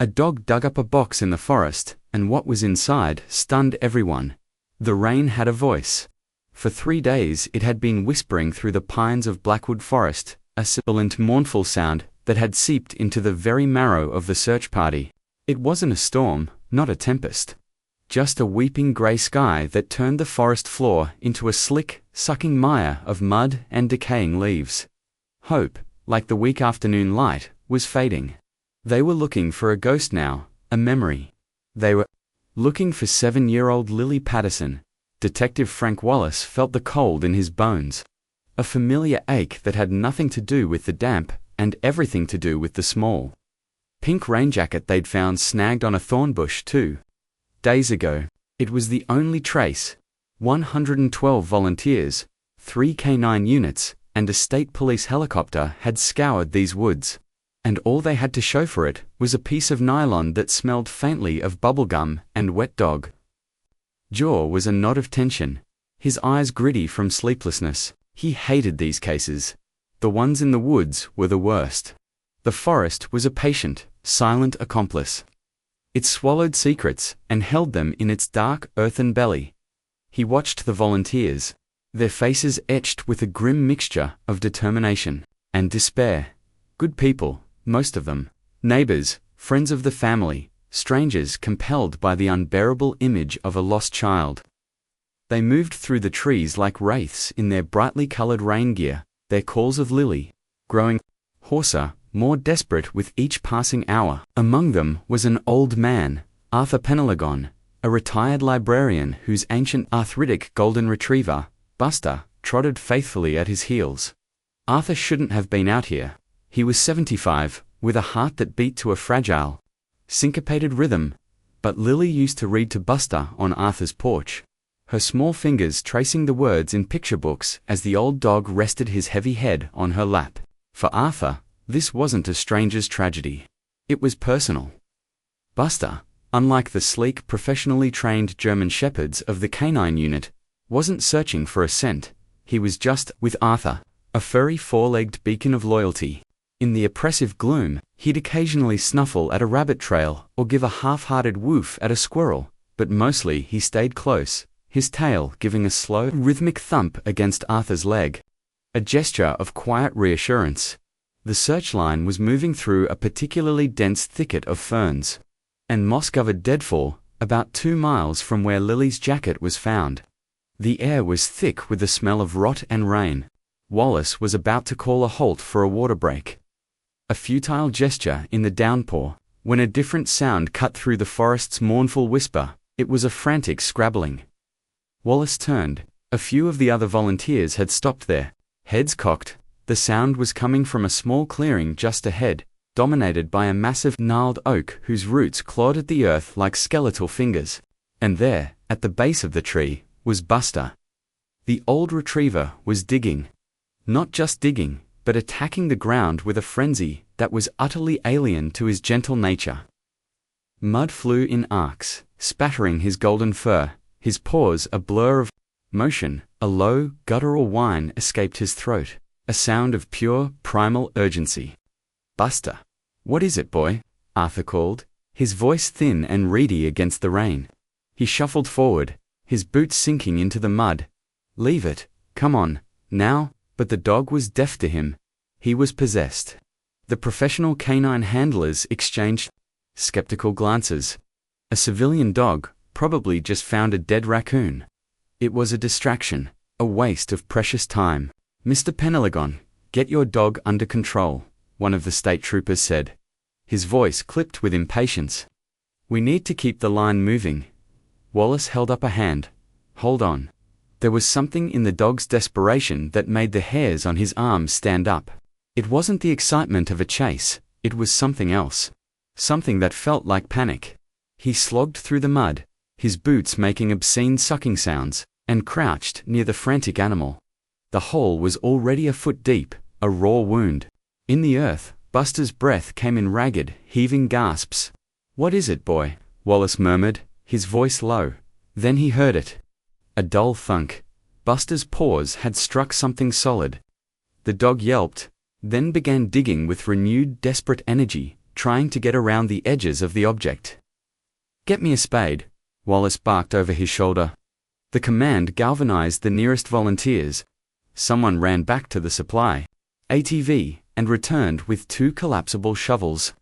A dog dug up a box in the forest, and what was inside stunned everyone. The rain had a voice. For 3 days it had been whispering through the pines of Blackwood Forest, a sibilant mournful sound that had seeped into the very marrow of the search party. It wasn't a storm, not a tempest. Just a weeping grey sky that turned the forest floor into a slick, sucking mire of mud and decaying leaves. Hope, like the weak afternoon light, was fading. They were looking for a ghost now, a memory. They were looking for 7-year-old Lily Patterson. Detective Frank Wallace felt the cold in his bones. A familiar ache that had nothing to do with the damp, and everything to do with the small pink rain jacket they'd found snagged on a thorn bush 2 days ago. It was the only trace. 112 volunteers, 3 K9 units, and a state police helicopter had scoured these woods. And all they had to show for it was a piece of nylon that smelled faintly of bubblegum and wet dog. Jaw was a knot of tension, his eyes gritty from sleeplessness. He hated these cases. The ones in the woods were the worst. The forest was a patient, silent accomplice. It swallowed secrets and held them in its dark, earthen belly. He watched the volunteers, their faces etched with a grim mixture of determination and despair. Good people, most of them. Neighbors, friends of the family, strangers compelled by the unbearable image of a lost child. They moved through the trees like wraiths in their brightly colored rain gear, their calls of Lily growing hoarser, more desperate with each passing hour. Among them was an old man, Arthur Penelgon, a retired librarian whose ancient arthritic golden retriever, Buster, trotted faithfully at his heels. Arthur shouldn't have been out here. He was 75, with a heart that beat to a fragile, syncopated rhythm, but Lily used to read to Buster on Arthur's porch, her small fingers tracing the words in picture books as the old dog rested his heavy head on her lap. For Arthur, this wasn't a stranger's tragedy. It was personal. Buster, unlike the sleek, professionally trained German shepherds of the canine unit, wasn't searching for a scent. He was just with Arthur, a furry four-legged beacon of loyalty. In the oppressive gloom, he'd occasionally snuffle at a rabbit trail or give a half-hearted woof at a squirrel, but mostly he stayed close, his tail giving a slow, rhythmic thump against Arthur's leg. A gesture of quiet reassurance. The search line was moving through a particularly dense thicket of ferns and moss-covered deadfall, about 2 miles from where Lily's jacket was found. The air was thick with the smell of rot and rain. Wallace was about to call a halt for a water break. A futile gesture in the downpour, when a different sound cut through the forest's mournful whisper. It was a frantic scrabbling. Wallace turned. A few of the other volunteers had stopped there, heads cocked. The sound was coming from a small clearing just ahead, dominated by a massive gnarled oak whose roots clawed at the earth like skeletal fingers. And there, at the base of the tree, was Buster. The old retriever was digging. Not just digging, but attacking the ground with a frenzy that was utterly alien to his gentle nature. Mud flew in arcs, spattering his golden fur, his paws a blur of motion. A low, guttural whine escaped his throat, a sound of pure, primal urgency. "Buster! What is it, boy?" Arthur called, his voice thin and reedy against the rain. He shuffled forward, his boots sinking into the mud. "Leave it, come on, now." But the dog was deaf to him. He was possessed. The professional canine handlers exchanged skeptical glances. A civilian dog probably just found a dead raccoon. It was a distraction, a waste of precious time. "Mr. Penelgon, get your dog under control," one of the state troopers said. His voice clipped with impatience. "We need to keep the line moving." Wallace held up a hand. "Hold on." There was something in the dog's desperation that made the hairs on his arms stand up. It wasn't the excitement of a chase, it was something else. Something that felt like panic. He slogged through the mud, his boots making obscene sucking sounds, and crouched near the frantic animal. The hole was already a foot deep, a raw wound. In the earth, Buster's breath came in ragged, heaving gasps. "What is it, boy?" Wallace murmured, his voice low. Then he heard it. A dull thunk. Buster's paws had struck something solid. The dog yelped, then began digging with renewed desperate energy, trying to get around the edges of the object. "Get me a spade," Wallace barked over his shoulder. The command galvanized the nearest volunteers. Someone ran back to the supply ATV and returned with 2 collapsible shovels.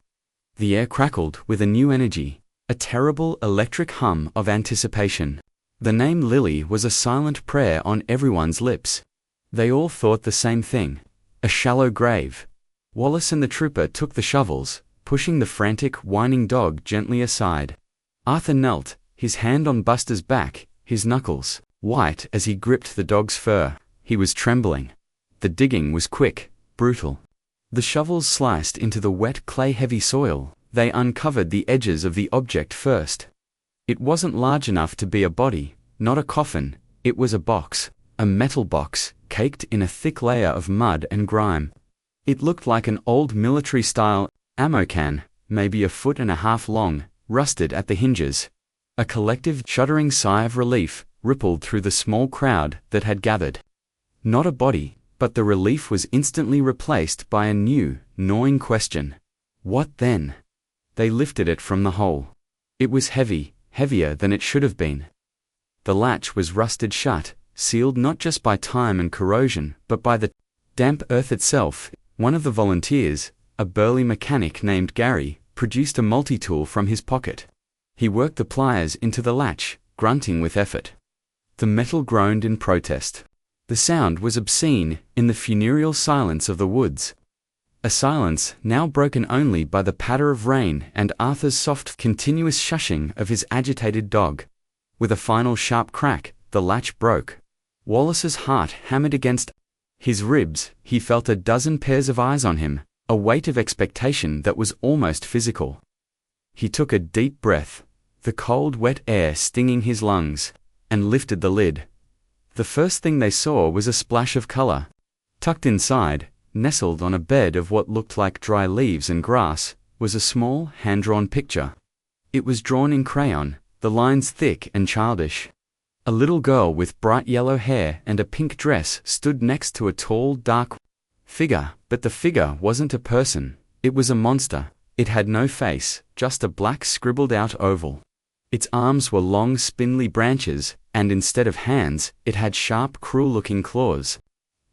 The air crackled with a new energy, a terrible electric hum of anticipation. The name Lily was a silent prayer on everyone's lips. They all thought the same thing: a shallow grave. Wallace and the trooper took the shovels, pushing the frantic, whining dog gently aside. Arthur knelt, his hand on Buster's back, his knuckles white as he gripped the dog's fur. He was trembling. The digging was quick, brutal. The shovels sliced into the wet, clay-heavy soil. They uncovered the edges of the object first. It wasn't large enough to be a body, not a coffin. It was a box, a metal box, caked in a thick layer of mud and grime. It looked like an old military-style ammo can, maybe 1.5 feet long, rusted at the hinges. A collective, shuddering sigh of relief rippled through the small crowd that had gathered. Not a body, but the relief was instantly replaced by a new, gnawing question. What then? They lifted it from the hole. It was heavy, heavier than it should have been. The latch was rusted shut, sealed not just by time and corrosion, but by the damp earth itself. One of the volunteers, a burly mechanic named Gary, produced a multi-tool from his pocket. He worked the pliers into the latch, grunting with effort. The metal groaned in protest. The sound was obscene in the funereal silence of the woods. A silence now broken only by the patter of rain and Arthur's soft, continuous shushing of his agitated dog. With a final sharp crack, the latch broke. Wallace's heart hammered against his ribs. He felt a dozen pairs of eyes on him, a weight of expectation that was almost physical. He took a deep breath, the cold, wet air stinging his lungs, and lifted the lid. The first thing they saw was a splash of color. Tucked inside, nestled on a bed of what looked like dry leaves and grass, was a small, hand-drawn picture. It was drawn in crayon, the lines thick and childish. A little girl with bright yellow hair and a pink dress stood next to a tall, dark figure, but the figure wasn't a person. It was a monster. It had no face, just a black scribbled-out oval. Its arms were long, spindly branches, and instead of hands, it had sharp, cruel-looking claws.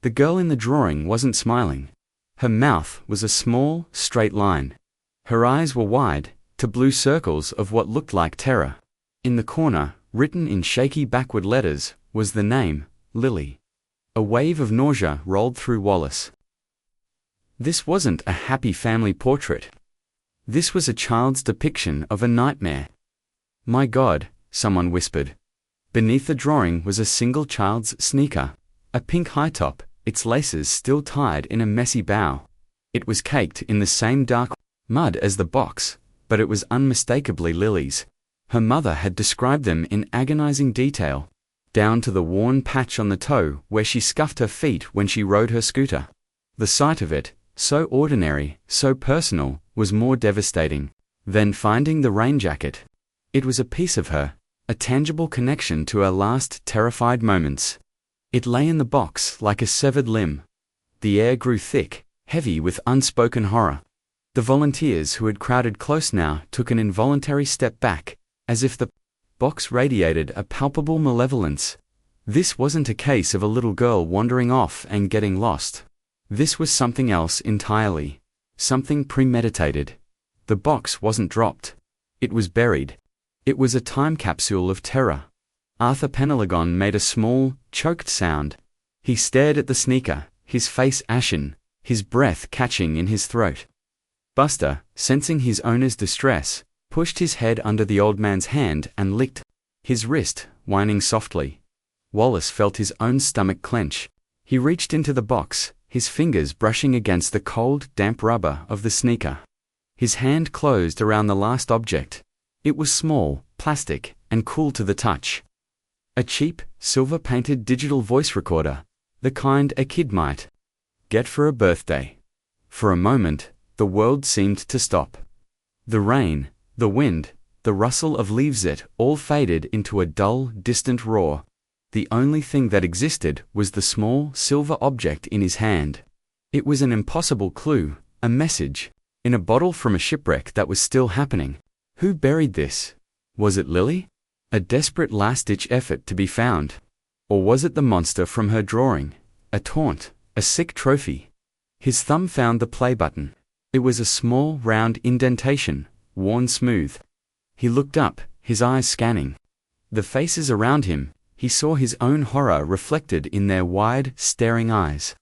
The girl in the drawing wasn't smiling. Her mouth was a small, straight line. Her eyes were wide, to blue circles of what looked like terror. In the corner, written in shaky backward letters, was the name, Lily. A wave of nausea rolled through Wallace. This wasn't a happy family portrait. This was a child's depiction of a nightmare. "My God," someone whispered. Beneath the drawing was a single child's sneaker, a pink high top, its laces still tied in a messy bow. It was caked in the same dark mud as the box, but it was unmistakably Lily's. Her mother had described them in agonizing detail, down to the worn patch on the toe where she scuffed her feet when she rode her scooter. The sight of it, so ordinary, so personal, was more devastating than finding the rain jacket. It was a piece of her, a tangible connection to her last terrified moments. It lay in the box like a severed limb. The air grew thick, heavy with unspoken horror. The volunteers who had crowded close now took an involuntary step back, as if the box radiated a palpable malevolence. This wasn't a case of a little girl wandering off and getting lost. This was something else entirely. Something premeditated. The box wasn't dropped. It was buried. It was a time capsule of terror. Arthur Penelagon made a small, choked sound. He stared at the sneaker, his face ashen, his breath catching in his throat. Buster, sensing his owner's distress, pushed his head under the old man's hand and licked his wrist, whining softly. Wallace felt his own stomach clench. He reached into the box, his fingers brushing against the cold, damp rubber of the sneaker. His hand closed around the last object. It was small, plastic, and cool to the touch. A cheap, silver-painted digital voice recorder, the kind a kid might get for a birthday. For a moment, the world seemed to stop. The rain, the wind, the rustle of leaves, it all faded into a dull, distant roar. The only thing that existed was the small, silver object in his hand. It was an impossible clue, a message. In a bottle from a shipwreck that was still happening. Who buried this? Was it Lily? A desperate last-ditch effort to be found? Or was it the monster from her drawing? A taunt, a sick trophy? His thumb found the play button. It was a small, round indentation, worn smooth. He looked up, his eyes scanning the faces around him. He saw his own horror reflected in their wide, staring eyes.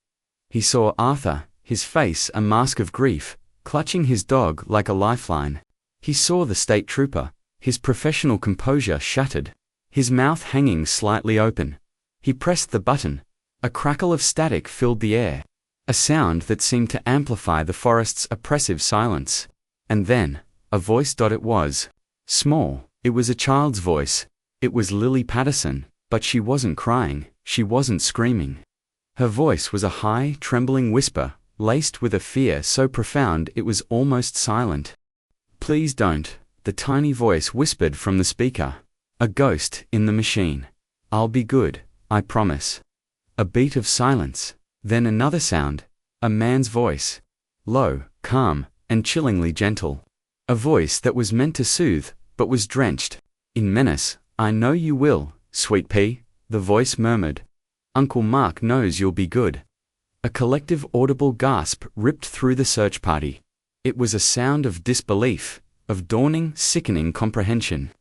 He saw Arthur, his face a mask of grief, clutching his dog like a lifeline. He saw the state trooper, his professional composure shattered, his mouth hanging slightly open. He pressed the button. A crackle of static filled the air, a sound that seemed to amplify the forest's oppressive silence. And then, a voice. It was small. It was a child's voice. It was Lily Patterson, but she wasn't crying, she wasn't screaming. Her voice was a high, trembling whisper, laced with a fear so profound it was almost silent. "Please don't," the tiny voice whispered from the speaker. "A ghost in the machine. I'll be good, I promise." A beat of silence, then another sound, a man's voice. Low, calm, and chillingly gentle. A voice that was meant to soothe, but was drenched in menace. "I know you will, sweet pea," the voice murmured. "Uncle Mark knows you'll be good." A collective audible gasp ripped through the search party. It was a sound of disbelief, of dawning, sickening comprehension.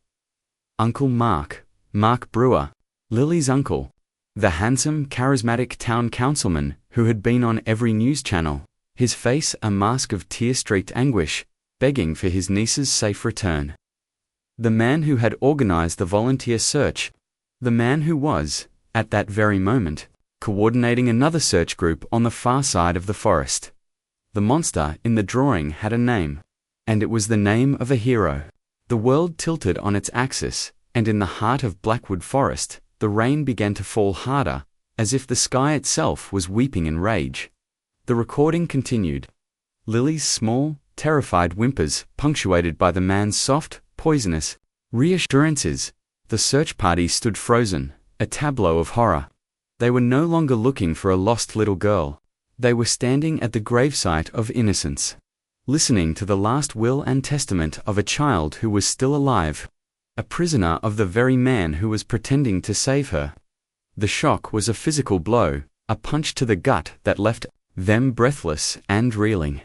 Uncle Mark, Mark Brewer, Lily's uncle. The handsome, charismatic town councilman who had been on every news channel, his face a mask of tear-streaked anguish, begging for his niece's safe return. The man who had organized the volunteer search. The man who was, at that very moment, coordinating another search group on the far side of the forest. The monster in the drawing had a name. And it was the name of a hero. The world tilted on its axis, and in the heart of Blackwood Forest, the rain began to fall harder, as if the sky itself was weeping in rage. The recording continued. Lily's small, terrified whimpers punctuated by the man's soft, poisonous reassurances. The search party stood frozen, a tableau of horror. They were no longer looking for a lost little girl. They were standing at the gravesite of innocence, listening to the last will and testament of a child who was still alive, a prisoner of the very man who was pretending to save her. The shock was a physical blow, a punch to the gut that left them breathless and reeling.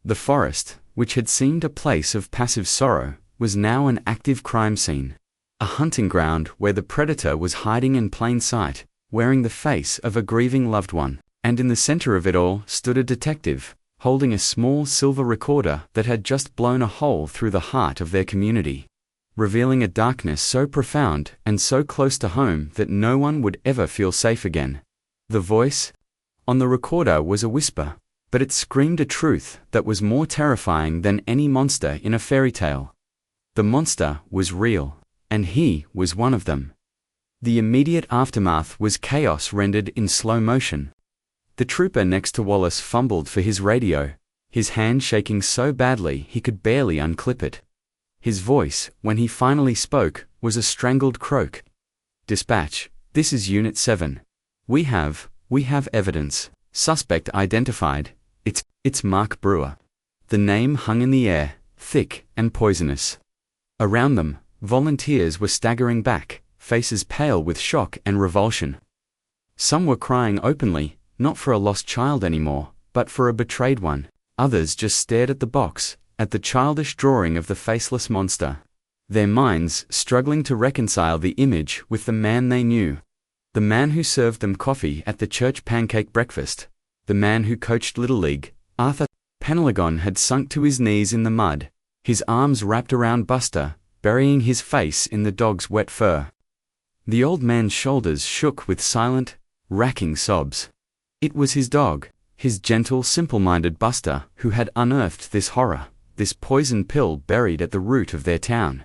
The forest, which had seemed a place of passive sorrow, was now an active crime scene, a hunting ground where the predator was hiding in plain sight, wearing the face of a grieving loved one, and in the center of it all stood a detective, holding a small silver recorder that had just blown a hole through the heart of their community, revealing a darkness so profound and so close to home that no one would ever feel safe again. The voice on the recorder was a whisper, but it screamed a truth that was more terrifying than any monster in a fairy tale. The monster was real, and he was one of them. The immediate aftermath was chaos rendered in slow motion. The trooper next to Wallace fumbled for his radio, his hand shaking so badly he could barely unclip it. His voice, when he finally spoke, was a strangled croak. "Dispatch, this is Unit 7. We have evidence. Suspect identified. It's Mark Brewer." The name hung in the air, thick and poisonous. Around them, volunteers were staggering back, faces pale with shock and revulsion. Some were crying openly, not for a lost child anymore, but for a betrayed one. Others just stared at the box, at the childish drawing of the faceless monster, their minds struggling to reconcile the image with the man they knew. The man who served them coffee at the church pancake breakfast. The man who coached Little League. Arthur Penelagon had sunk to his knees in the mud, his arms wrapped around Buster, burying his face in the dog's wet fur. The old man's shoulders shook with silent, racking sobs. It was his dog, his gentle, simple-minded Buster, who had unearthed this horror, this poison pill buried at the root of their town.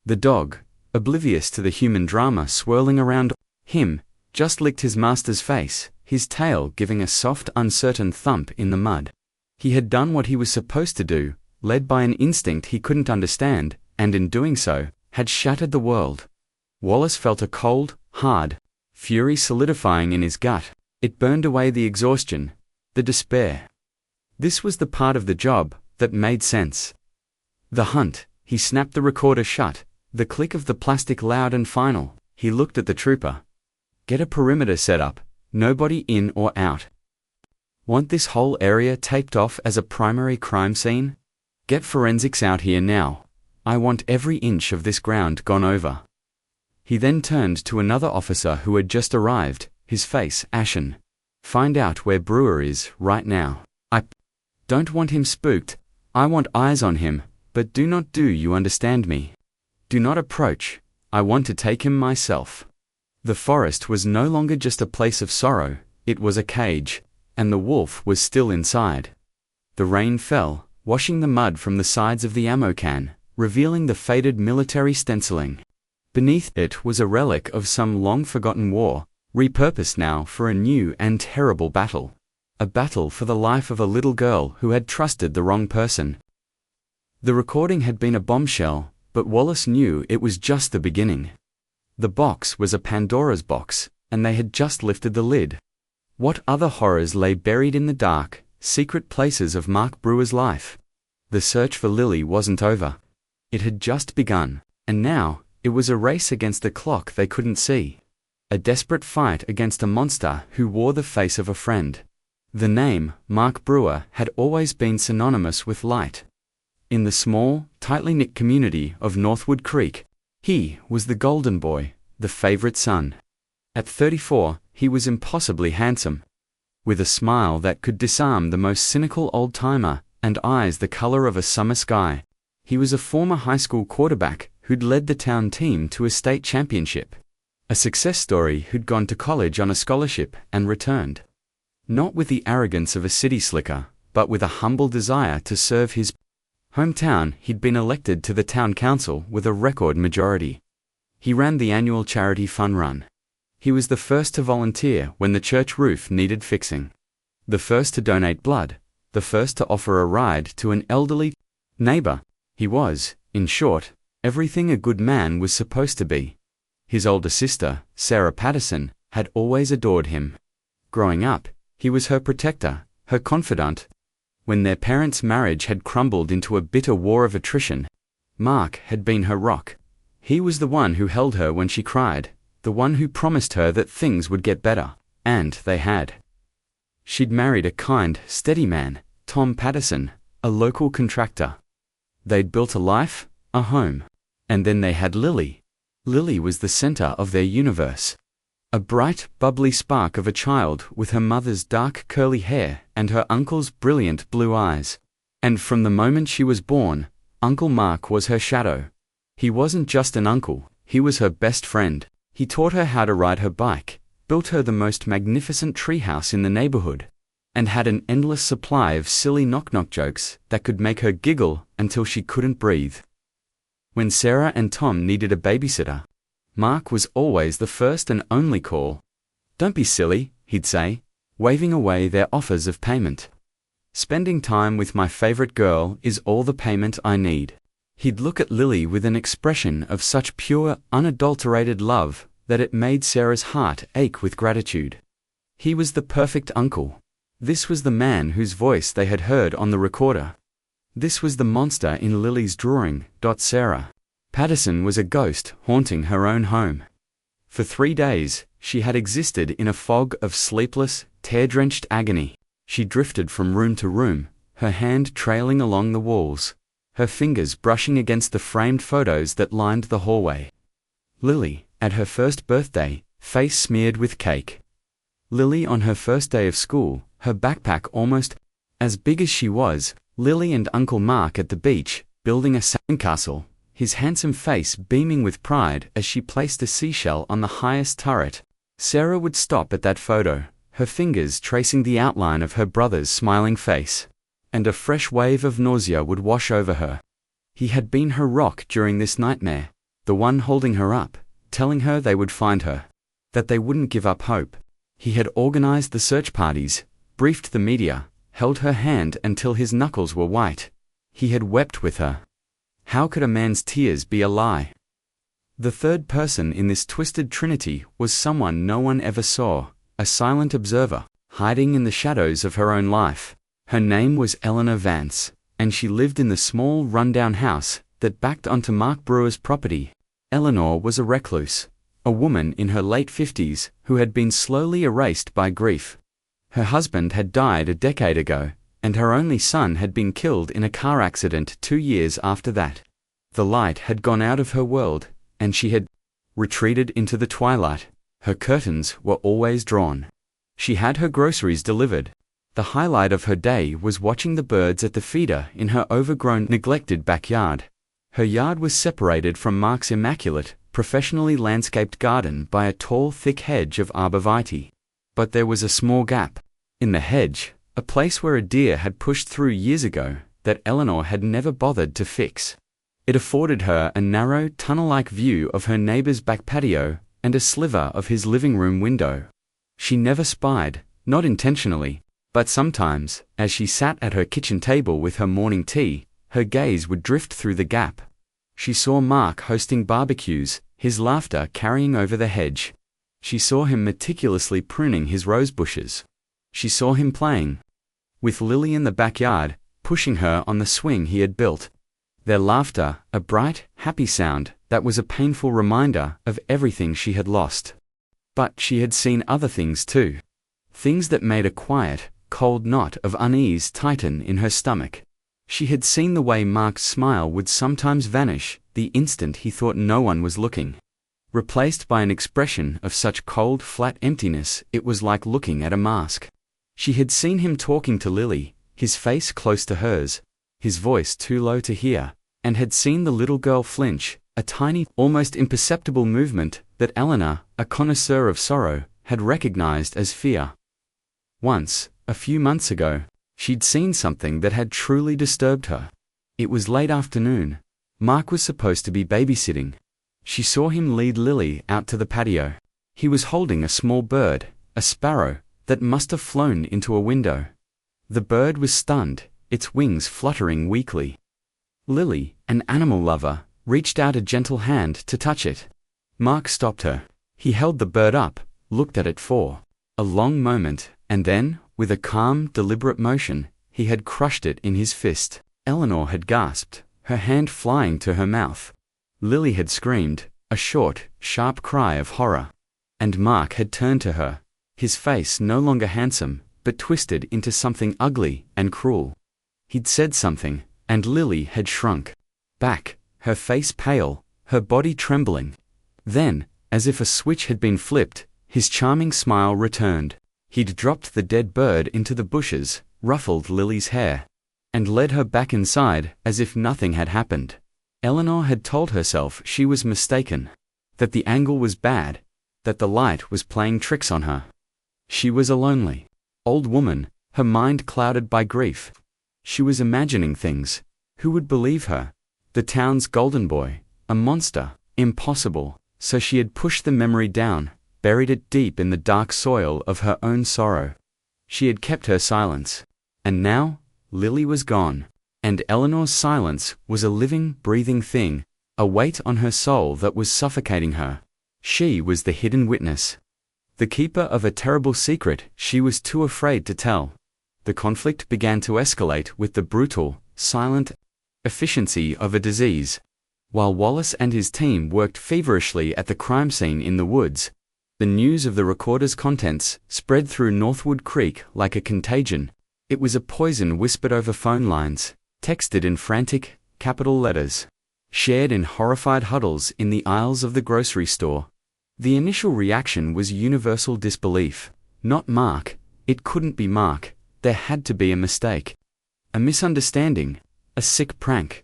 The dog, oblivious to the human drama swirling around him, just licked his master's face, his tail giving a soft, uncertain thump in the mud. He had done what he was supposed to do, led by an instinct he couldn't understand, and in doing so, had shattered the world. Wallace felt a cold, hard fury solidifying in his gut. It burned away the exhaustion, the despair. This was the part of the job that made sense. The hunt. He snapped the recorder shut, the click of the plastic loud and final. He looked at the trooper. Get a perimeter set up, nobody in or out. Want this whole area taped off as a primary crime scene? Get forensics out here now. I want every inch of this ground gone over. He then turned to another officer who had just arrived, his face ashen. Find out where Brewer is right now. I don't want him spooked. I want eyes on him, but do not you understand me? Do not approach. I want to take him myself. The forest was no longer just a place of sorrow, it was a cage, and the wolf was still inside. The rain fell, washing the mud from the sides of the ammo can, revealing the faded military stenciling. Beneath it was a relic of some long-forgotten war, repurposed now for a new and terrible battle. A battle for the life of a little girl who had trusted the wrong person. The recording had been a bombshell, but Wallace knew it was just the beginning. The box was a Pandora's box, and they had just lifted the lid. What other horrors lay buried in the dark, secret places of Mark Brewer's life? The search for Lily wasn't over. It had just begun, and now, it was a race against the clock they couldn't see. A desperate fight against a monster who wore the face of a friend. The name, Mark Brewer, had always been synonymous with light. In the small, tightly knit community of Northwood Creek, he was the golden boy, the favorite son. At 34, he was impossibly handsome. With a smile that could disarm the most cynical old-timer, and eyes the color of a summer sky. He was a former high school quarterback who'd led the town team to a state championship. A success story who'd gone to college on a scholarship and returned. Not with the arrogance of a city slicker, but with a humble desire to serve his hometown. He'd been elected to the town council with a record majority. He ran the annual charity fun run. He was the first to volunteer when the church roof needed fixing. The first to donate blood. The first to offer a ride to an elderly neighbor. He was, in short, everything a good man was supposed to be. His older sister, Sarah Patterson, had always adored him. Growing up, he was her protector, her confidant. When their parents' marriage had crumbled into a bitter war of attrition, Mark had been her rock. He was the one who held her when she cried, the one who promised her that things would get better, and they had. She'd married a kind, steady man, Tom Patterson, a local contractor. They'd built a life, a home. And then they had Lily. Lily was the center of their universe. A bright, bubbly spark of a child with her mother's dark curly hair and her uncle's brilliant blue eyes. And from the moment she was born, Uncle Mark was her shadow. He wasn't just an uncle, he was her best friend. He taught her how to ride her bike, built her the most magnificent treehouse in the neighborhood, and had an endless supply of silly knock-knock jokes that could make her giggle until she couldn't breathe. When Sarah and Tom needed a babysitter, Mark was always the first and only call. Don't be silly, he'd say, waving away their offers of payment. Spending time with my favorite girl is all the payment I need. He'd look at Lily with an expression of such pure, unadulterated love that it made Sarah's heart ache with gratitude. He was the perfect uncle. This was the man whose voice they had heard on the recorder. This was the monster in Lily's drawing. Sarah Patterson was a ghost haunting her own home. For 3 days, she had existed in a fog of sleepless, tear-drenched agony. She drifted from room to room, her hand trailing along the walls, her fingers brushing against the framed photos that lined the hallway. Lily, at her first birthday, face smeared with cake. Lily on her first day of school, her backpack almost as big as she was. Lily and Uncle Mark at the beach, building a sandcastle, his handsome face beaming with pride as she placed a seashell on the highest turret. Sarah would stop at that photo, her fingers tracing the outline of her brother's smiling face, and a fresh wave of nausea would wash over her. He had been her rock during this nightmare, the one holding her up, telling her they would find her, that they wouldn't give up hope. He had organized the search parties, briefed the media, held her hand until his knuckles were white. He had wept with her. How could a man's tears be a lie? The third person in this twisted trinity was someone no one ever saw, a silent observer, hiding in the shadows of her own life. Her name was Eleanor Vance, and she lived in the small rundown house that backed onto Mark Brewer's property. Eleanor was a recluse, a woman in her late 50s who had been slowly erased by grief. Her husband had died a decade ago, and her only son had been killed in a car accident 2 years after that. The light had gone out of her world, and she had retreated into the twilight. Her curtains were always drawn. She had her groceries delivered. The highlight of her day was watching the birds at the feeder in her overgrown, neglected backyard. Her yard was separated from Mark's immaculate, professionally landscaped garden by a tall, thick hedge of arborvitae. But there was a small gap in the hedge, a place where a deer had pushed through years ago, that Eleanor had never bothered to fix. It afforded her a narrow, tunnel-like view of her neighbor's back patio and a sliver of his living room window. She never spied, not intentionally, but sometimes, as she sat at her kitchen table with her morning tea, her gaze would drift through the gap. She saw Mark hosting barbecues, his laughter carrying over the hedge. She saw him meticulously pruning his rose bushes. She saw him playing with Lily in the backyard, pushing her on the swing he had built. Their laughter, a bright, happy sound that was a painful reminder of everything she had lost. But she had seen other things too. Things that made a quiet, cold knot of unease tighten in her stomach. She had seen the way Mark's smile would sometimes vanish the instant he thought no one was looking. Replaced by an expression of such cold, flat emptiness it was like looking at a mask. She had seen him talking to Lily, his face close to hers, his voice too low to hear, and had seen the little girl flinch, a tiny, almost imperceptible movement that Eleanor, a connoisseur of sorrow, had recognized as fear. Once, a few months ago, she'd seen something that had truly disturbed her. It was late afternoon. Mark was supposed to be babysitting. She saw him lead Lily out to the patio. He was holding a small bird, a sparrow, that must have flown into a window. The bird was stunned, its wings fluttering weakly. Lily, an animal lover, reached out a gentle hand to touch it. Mark stopped her. He held the bird up, looked at it for a long moment, and then, with a calm, deliberate motion, he had crushed it in his fist. Eleanor had gasped, her hand flying to her mouth. Lily had screamed, a short, sharp cry of horror. And Mark had turned to her, his face no longer handsome, but twisted into something ugly and cruel. He'd said something, and Lily had shrunk back, her face pale, her body trembling. Then, as if a switch had been flipped, his charming smile returned. He'd dropped the dead bird into the bushes, ruffled Lily's hair, and led her back inside as if nothing had happened. Eleanor had told herself she was mistaken, that the angle was bad, that the light was playing tricks on her. She was a lonely old woman, her mind clouded by grief. She was imagining things. Who would believe her? The town's golden boy, a monster, impossible. So she had pushed the memory down, buried it deep in the dark soil of her own sorrow. She had kept her silence. And now, Lily was gone. And Eleanor's silence was a living, breathing thing, a weight on her soul that was suffocating her. She was the hidden witness, the keeper of a terrible secret she was too afraid to tell. The conflict began to escalate with the brutal, silent efficiency of a disease. While Wallace and his team worked feverishly at the crime scene in the woods, the news of the recorder's contents spread through Northwood Creek like a contagion. It was a poison whispered over phone lines, texted in frantic, capital letters, shared in horrified huddles in the aisles of the grocery store. The initial reaction was universal disbelief. Not Mark. It couldn't be Mark. There had to be a mistake. A misunderstanding. A sick prank.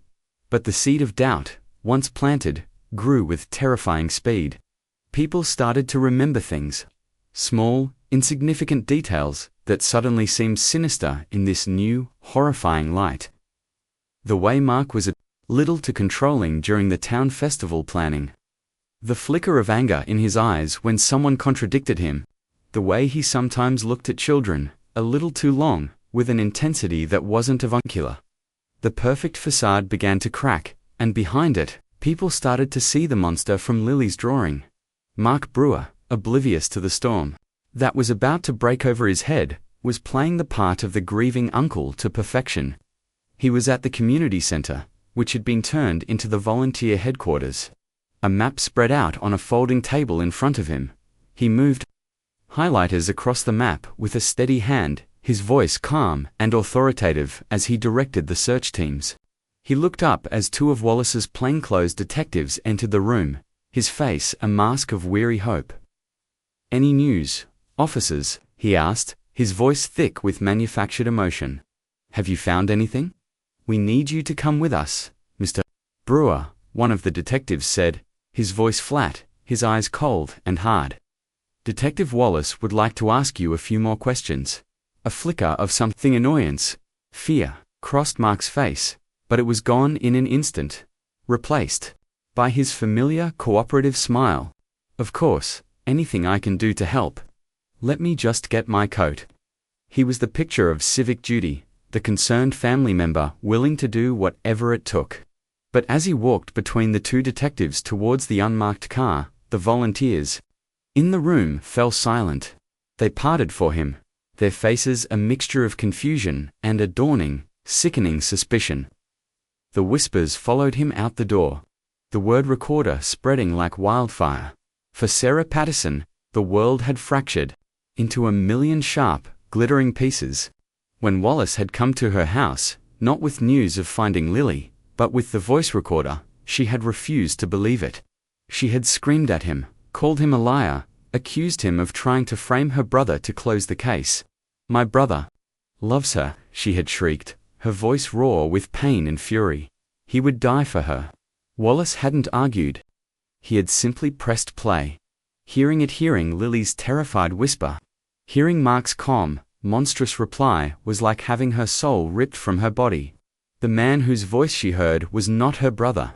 But the seed of doubt, once planted, grew with terrifying speed. People started to remember things. Small, insignificant details that suddenly seemed sinister in this new, horrifying light. The way Mark was a little too controlling during the town festival planning. The flicker of anger in his eyes when someone contradicted him. The way he sometimes looked at children, a little too long, with an intensity that wasn't avuncular. The perfect facade began to crack, and behind it, people started to see the monster from Lily's drawing. Mark Brewer, oblivious to the storm that was about to break over his head, was playing the part of the grieving uncle to perfection. He was at the community center, which had been turned into the volunteer headquarters. A map spread out on a folding table in front of him. He moved highlighters across the map with a steady hand, his voice calm and authoritative as he directed the search teams. He looked up as two of Wallace's plainclothes detectives entered the room, his face a mask of weary hope. "Any news, officers?" he asked, his voice thick with manufactured emotion. "Have you found anything? We need you to come with us, Mr. Brewer," one of the detectives said, his voice flat, his eyes cold and hard. "Detective Wallace would like to ask you a few more questions." A flicker of something annoyance, fear, crossed Mark's face, but it was gone in an instant, replaced by his familiar cooperative smile. "Of course, anything I can do to help. Let me just get my coat." He was the picture of civic duty, the concerned family member willing to do whatever it took. But as he walked between the two detectives towards the unmarked car, the volunteers in the room fell silent. They parted for him, their faces a mixture of confusion and a dawning, sickening suspicion. The whispers followed him out the door, the word recorder spreading like wildfire. For Sarah Patterson, the world had fractured into a million sharp, glittering pieces. When Wallace had come to her house, not with news of finding Lily, but with the voice recorder, she had refused to believe it. She had screamed at him, called him a liar, accused him of trying to frame her brother to close the case. "My brother loves her," she had shrieked, her voice raw with pain and fury. He would die for her. Wallace hadn't argued. He had simply pressed play. Hearing Lily's terrified whisper, hearing Mark's calm, monstrous reply was like having her soul ripped from her body. The man whose voice she heard was not her brother.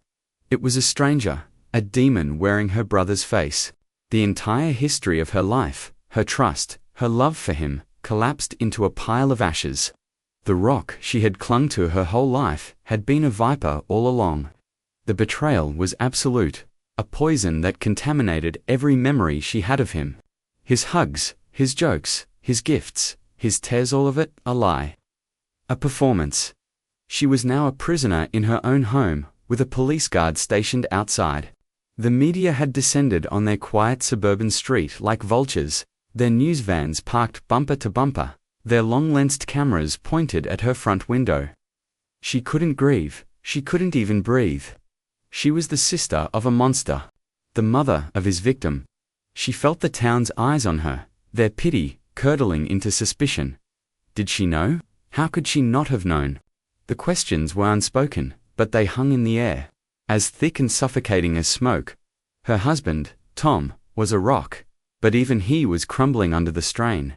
It was a stranger, a demon wearing her brother's face. The entire history of her life, her trust, her love for him, collapsed into a pile of ashes. The rock she had clung to her whole life had been a viper all along. The betrayal was absolute, a poison that contaminated every memory she had of him. His hugs, his jokes, his gifts, his tears, all of it a lie. A performance. She was now a prisoner in her own home, with a police guard stationed outside. The media had descended on their quiet suburban street like vultures, their news vans parked bumper to bumper, their long-lensed cameras pointed at her front window. She couldn't grieve, she couldn't even breathe. She was the sister of a monster, the mother of his victim. She felt the town's eyes on her, their pity curdling into suspicion. Did she know? How could she not have known? The questions were unspoken, but they hung in the air, as thick and suffocating as smoke. Her husband, Tom, was a rock, but even he was crumbling under the strain.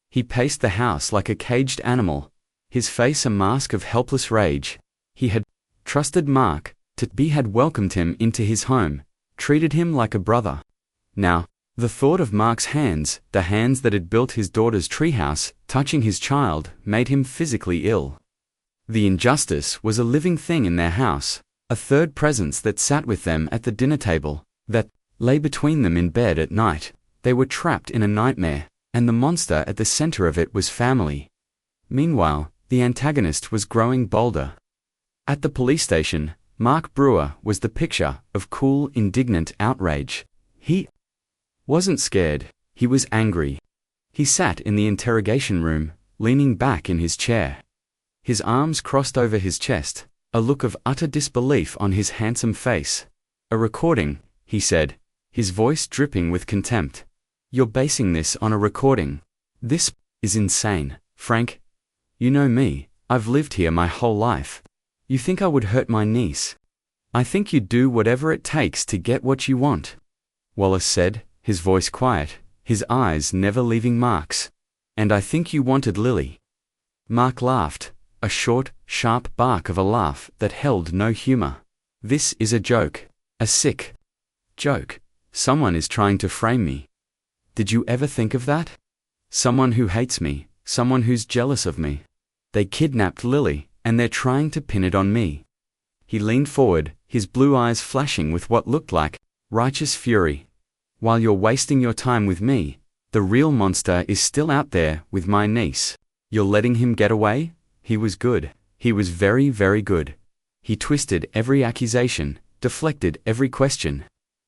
He paced the house like a caged animal, his face a mask of helpless rage. He had trusted Mark to be, had welcomed him into his home, treated him like a brother. Now, the thought of Mark's hands, the hands that had built his daughter's treehouse, touching his child, made him physically ill. The injustice was a living thing in their house, a third presence that sat with them at the dinner table, that lay between them in bed at night. They were trapped in a nightmare, and the monster at the center of it was family. Meanwhile, the antagonist was growing bolder. At the police station, Mark Brewer was the picture of cool, indignant outrage. He wasn't scared, he was angry. He sat in the interrogation room, leaning back in his chair. His arms crossed over his chest, a look of utter disbelief on his handsome face. "A recording," he said, his voice dripping with contempt. "You're basing this on a recording. This is insane, Frank. You know me, I've lived here my whole life. You think I would hurt my niece? I think you'd do whatever it takes to get what you want," Wallace said, his voice quiet, his eyes never leaving Mark's. "And I think you wanted Lily." Mark laughed, a short, sharp bark of a laugh that held no humor. "This is a joke, a sick joke. Someone is trying to frame me. Did you ever think of that? Someone who hates me, someone who's jealous of me. They kidnapped Lily, and they're trying to pin it on me." He leaned forward, his blue eyes flashing with what looked like righteous fury. "While you're wasting your time with me, the real monster is still out there with my niece. You're letting him get away? He was good. He was very, very good. He twisted every accusation, deflected every question.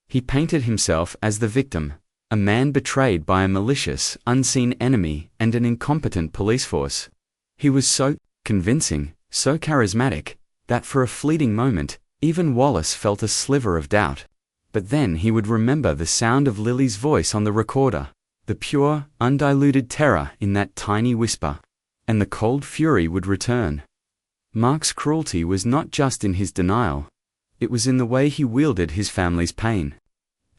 He painted himself as the victim, a man betrayed by a malicious, unseen enemy and an incompetent police force. He was so convincing, so charismatic, that for a fleeting moment, even Wallace felt a sliver of doubt. But then he would remember the sound of Lily's voice on the recorder, the pure, undiluted terror in that tiny whisper, and the cold fury would return. Mark's cruelty was not just in his denial. It was in the way he wielded his family's pain.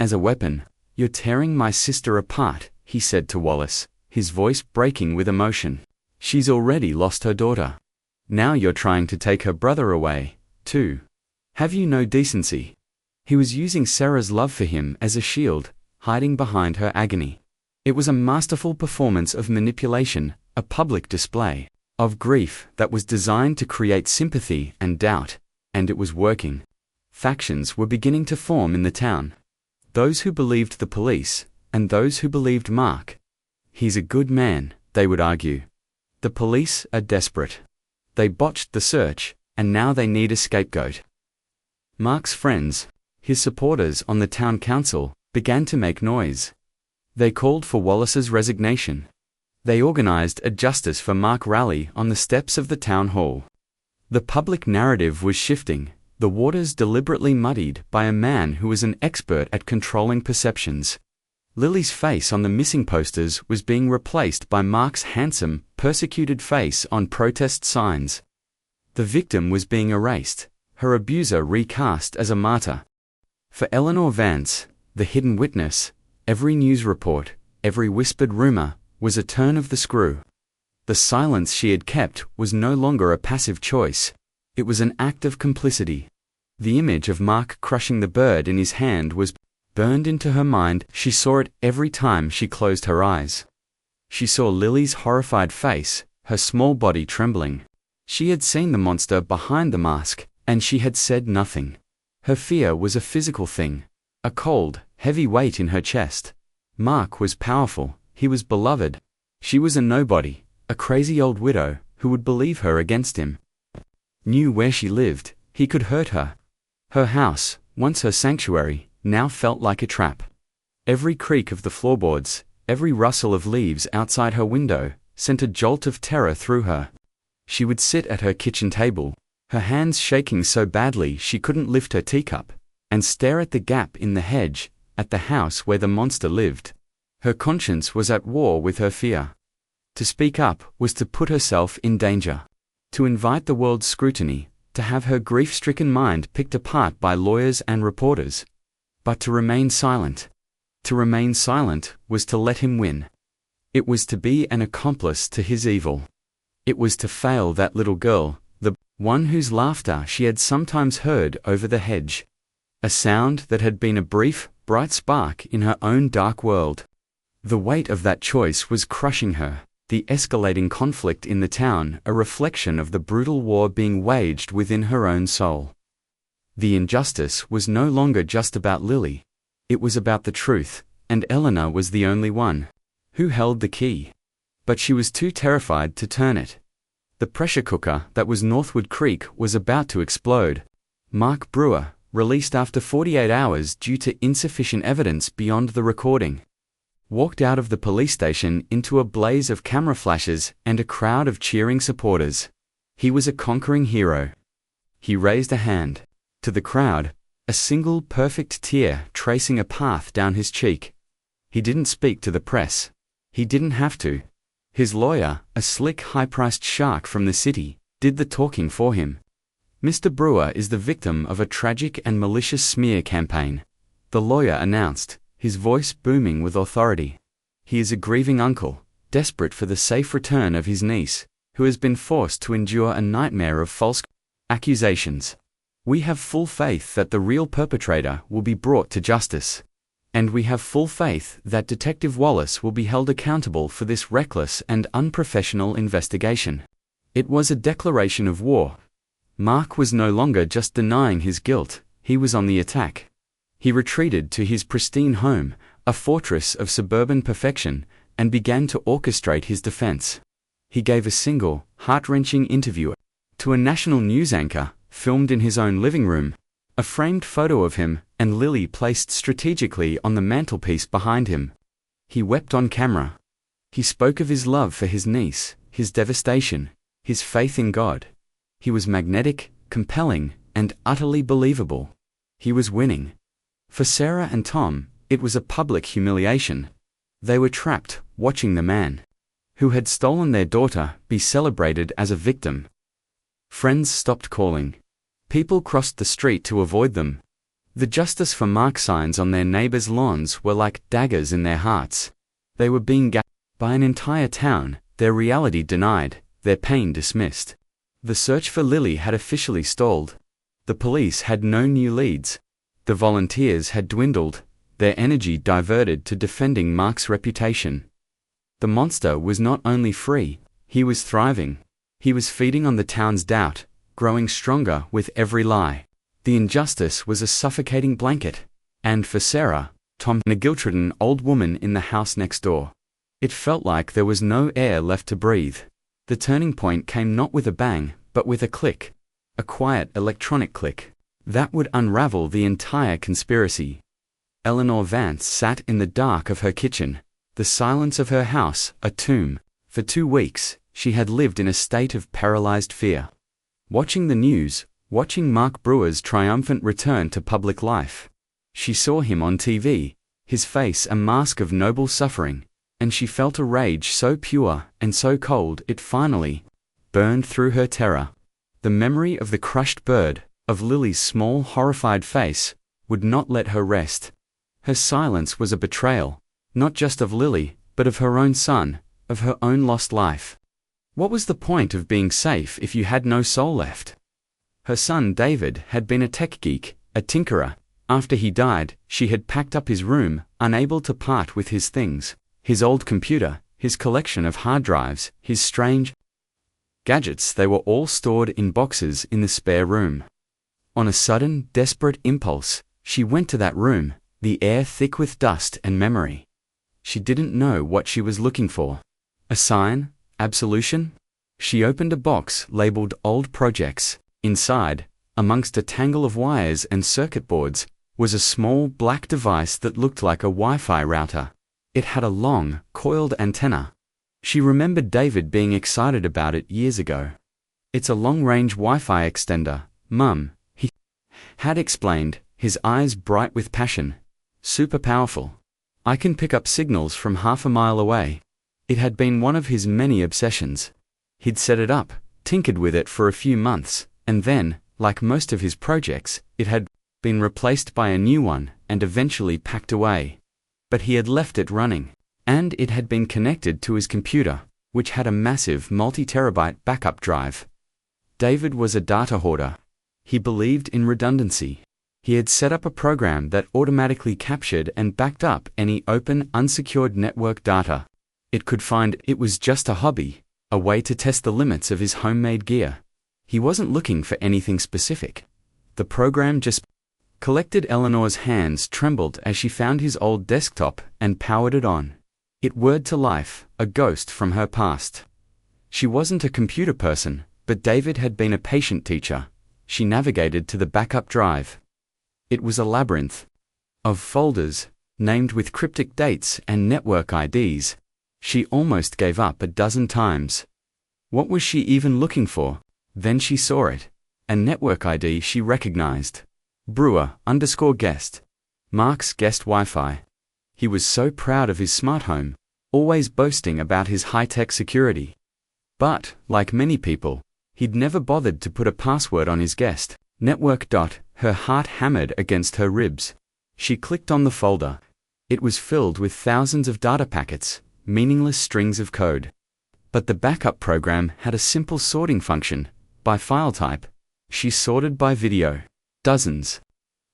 As a weapon. "You're tearing my sister apart," he said to Wallace, his voice breaking with emotion. "She's already lost her daughter. Now you're trying to take her brother away, too. Have you no decency?" He was using Sarah's love for him as a shield, hiding behind her agony. It was a masterful performance of manipulation, a public display of grief that was designed to create sympathy and doubt, and it was working. Factions were beginning to form in the town. Those who believed the police, and those who believed Mark. "He's a good man," they would argue. "The police are desperate. They botched the search, and now they need a scapegoat." Mark's friends, his supporters on the town council, began to make noise. They called for Wallace's resignation. They organized a Justice for Mark rally on the steps of the town hall. The public narrative was shifting, the waters deliberately muddied by a man who was an expert at controlling perceptions. Lily's face on the missing posters was being replaced by Mark's handsome, persecuted face on protest signs. The victim was being erased, her abuser recast as a martyr. For Eleanor Vance, the hidden witness, every news report, every whispered rumor, was a turn of the screw. The silence she had kept was no longer a passive choice. It was an act of complicity. The image of Mark crushing the bird in his hand was burned into her mind. She saw it every time she closed her eyes. She saw Lily's horrified face, her small body trembling. She had seen the monster behind the mask, and she had said nothing. Her fear was a physical thing, a cold, heavy weight in her chest. Mark was powerful, he was beloved. She was a nobody, a crazy old widow, who would believe her against him. Knew where she lived, he could hurt her. Her house, once her sanctuary, now felt like a trap. Every creak of the floorboards, every rustle of leaves outside her window, sent a jolt of terror through her. She would sit at her kitchen table, her hands shaking so badly she couldn't lift her teacup, and stare at the gap in the hedge, at the house where the monster lived. Her conscience was at war with her fear. To speak up was to put herself in danger. To invite the world's scrutiny, to have her grief-stricken mind picked apart by lawyers and reporters. But to remain silent. To remain silent was to let him win. It was to be an accomplice to his evil. It was to fail that little girl, the one whose laughter she had sometimes heard over the hedge. A sound that had been a brief, bright spark in her own dark world. The weight of that choice was crushing her, the escalating conflict in the town a reflection of the brutal war being waged within her own soul. The injustice was no longer just about Lily. It was about the truth, and Eleanor was the only one who held the key. But she was too terrified to turn it. The pressure cooker that was Northwood Creek was about to explode. Mark Brewer, released after 48 hours due to insufficient evidence beyond the recording, walked out of the police station into a blaze of camera flashes and a crowd of cheering supporters. He was a conquering hero. He raised a hand. To the crowd, a single perfect tear tracing a path down his cheek. He didn't speak to the press. He didn't have to. His lawyer, a slick, high-priced shark from the city, did the talking for him. "Mr. Brewer is the victim of a tragic and malicious smear campaign," the lawyer announced, his voice booming with authority. "He is a grieving uncle, desperate for the safe return of his niece, who has been forced to endure a nightmare of false accusations. We have full faith that the real perpetrator will be brought to justice. And we have full faith that Detective Wallace will be held accountable for this reckless and unprofessional investigation." It was a declaration of war. Mark was no longer just denying his guilt, he was on the attack. He retreated to his pristine home, a fortress of suburban perfection, and began to orchestrate his defense. He gave a single, heart-wrenching interview to a national news anchor, filmed in his own living room. A framed photo of him and Lily placed strategically on the mantelpiece behind him. He wept on camera. He spoke of his love for his niece, his devastation, his faith in God. He was magnetic, compelling, and utterly believable. He was winning. For Sarah and Tom, it was a public humiliation. They were trapped, watching the man who had stolen their daughter be celebrated as a victim. Friends stopped calling. People crossed the street to avoid them. The Justice for Mark signs on their neighbors' lawns were like daggers in their hearts. They were being gagged by an entire town, their reality denied, their pain dismissed. The search for Lily had officially stalled. The police had no new leads. The volunteers had dwindled, their energy diverted to defending Mark's reputation. The monster was not only free, he was thriving. He was feeding on the town's doubt, growing stronger with every lie. The injustice was a suffocating blanket. And for Sarah, Tom, and a guilt-ridden old woman in the house next door, it felt like there was no air left to breathe. The turning point came not with a bang, but with a click. A quiet electronic click that would unravel the entire conspiracy. Eleanor Vance sat in the dark of her kitchen, the silence of her house a tomb. For 2 weeks, she had lived in a state of paralyzed fear. Watching the news, watching Mark Brewer's triumphant return to public life. She saw him on TV, his face a mask of noble suffering, and she felt a rage so pure and so cold it finally burned through her terror. The memory of the crushed bird, of Lily's small horrified face, would not let her rest. Her silence was a betrayal, not just of Lily, but of her own son, of her own lost life. What was the point of being safe if you had no soul left? Her son David had been a tech geek, a tinkerer. After he died, she had packed up his room, unable to part with his things, his old computer, his collection of hard drives, his strange gadgets. They were all stored in boxes in the spare room. On a sudden, desperate impulse, she went to that room, the air thick with dust and memory. She didn't know what she was looking for. A sign? Absolution? She opened a box labeled Old Projects. Inside, amongst a tangle of wires and circuit boards, was a small black device that looked like a Wi-Fi router. It had a long, coiled antenna. She remembered David being excited about it years ago. "It's a long-range Wi-Fi extender, Mum," he had explained, his eyes bright with passion. "Super powerful. I can pick up signals from half a mile away." It had been one of his many obsessions. He'd set it up, tinkered with it for a few months, and then, like most of his projects, it had been replaced by a new one and eventually packed away. But he had left it running, and it had been connected to his computer, which had a massive multi-terabyte backup drive. David was a data hoarder. He believed in redundancy. He had set up a program that automatically captured and backed up any open, unsecured network data it could find. It was just a hobby, a way to test the limits of his homemade gear. He wasn't looking for anything specific. The program just collected. Eleanor's hands trembled as she found his old desktop and powered it on. It whirred to life, a ghost from her past. She wasn't a computer person, but David had been a patient teacher. She navigated to the backup drive. It was a labyrinth of folders, named with cryptic dates and network IDs. She almost gave up a dozen times. What was she even looking for? Then she saw it. A network ID she recognized. Brewer_guest. Mark's guest Wi-Fi. He was so proud of his smart home, always boasting about his high-tech security. But, like many people, he'd never bothered to put a password on his guest network. Her heart hammered against her ribs. She clicked on the folder. It was filled with thousands of data packets, meaningless strings of code. But the backup program had a simple sorting function, by file type. She sorted by video. Dozens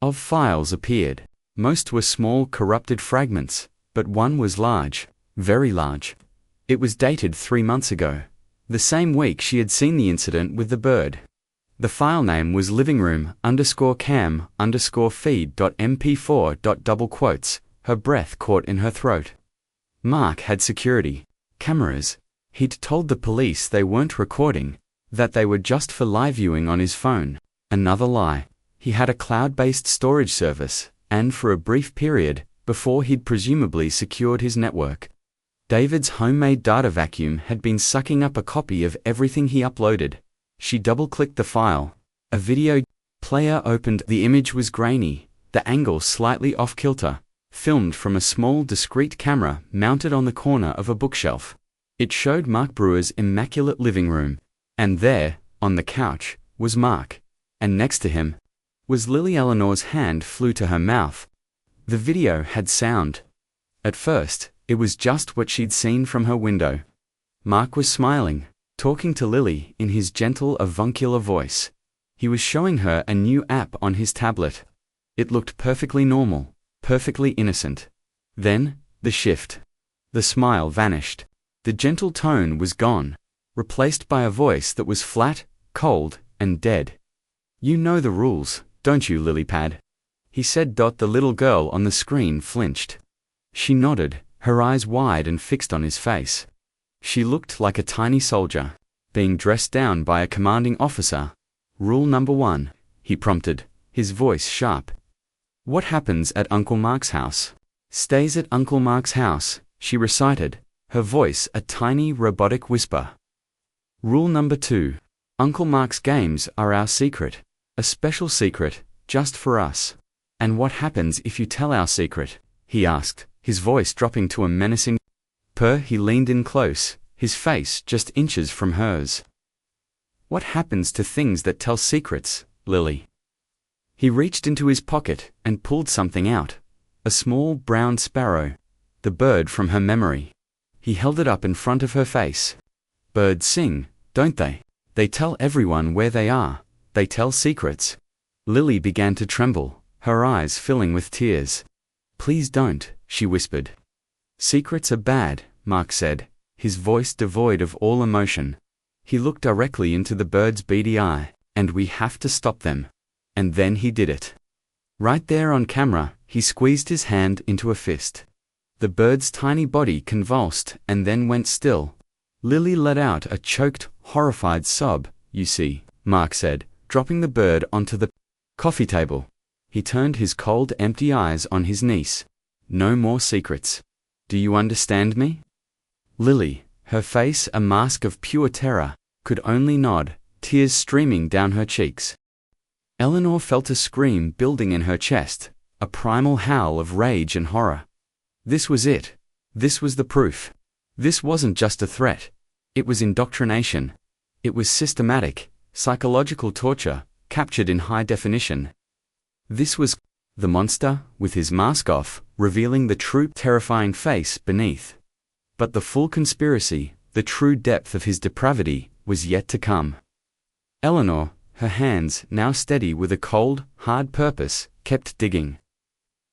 of files appeared. Most were small corrupted fragments, but one was large, very large. It was dated 3 months ago, the same week she had seen the incident with the bird. The file name was livingroom_cam_feed.mp4. Her breath caught in her throat. Mark had security cameras. He'd told the police they weren't recording, That they were just for live viewing on his phone. Another lie. He had a cloud-based storage service, and for a brief period, before he'd presumably secured his network. David's homemade data vacuum had been sucking up a copy of everything he uploaded. She double-clicked the file. A video player opened. The image was grainy, the angle slightly off-kilter, filmed from a small discrete camera mounted on the corner of a bookshelf. It showed Mark Brewer's immaculate living room. And there, on the couch, was Mark. And next to him was Lily. Eleanor's hand flew to her mouth. The video had sound. At first, it was just what she'd seen from her window. Mark was smiling, talking to Lily in his gentle avuncular voice. He was showing her a new app on his tablet. It looked perfectly normal, perfectly innocent. Then, the shift. The smile vanished. The gentle tone was gone, replaced by a voice that was flat, cold, and dead. "You know the rules, don't you, Lilypad?" he said. The little girl on the screen flinched. She nodded, her eyes wide and fixed on his face. She looked like a tiny soldier, being dressed down by a commanding officer. "Rule number 1, he prompted, his voice sharp. "What happens at Uncle Mark's house stays at Uncle Mark's house," she recited, her voice a tiny robotic whisper. "Rule number 2, Uncle Mark's games are our secret, a special secret, just for us." "And what happens if you tell our secret?" he asked, his voice dropping to a menacing purr. He leaned in close, his face just inches from hers. "What happens to things that tell secrets, Lily?" He reached into his pocket and pulled something out. A small brown sparrow, the bird from her memory. He held it up in front of her face. "Birds sing, don't they? They tell everyone where they are. They tell secrets." Lily began to tremble, her eyes filling with tears. "Please don't," she whispered. "Secrets are bad," Mark said, his voice devoid of all emotion. He looked directly into the bird's beady eye. "And we have to stop them." And then he did it. Right there on camera, he squeezed his hand into a fist. The bird's tiny body convulsed and then went still. Lily let out a choked, horrified sob. "You see," Mark said, dropping the bird onto the coffee table. He turned his cold, empty eyes on his niece. "No more secrets. Do you understand me?" Lily, her face a mask of pure terror, could only nod, tears streaming down her cheeks. Eleanor felt a scream building in her chest, a primal howl of rage and horror. This was it. This was the proof. This wasn't just a threat. It was indoctrination. It was systematic, psychological torture, captured in high definition. This was the monster, with his mask off, revealing the true, terrifying face beneath. But the full conspiracy, the true depth of his depravity, was yet to come. Eleanor, her hands now steady with a cold, hard purpose, kept digging.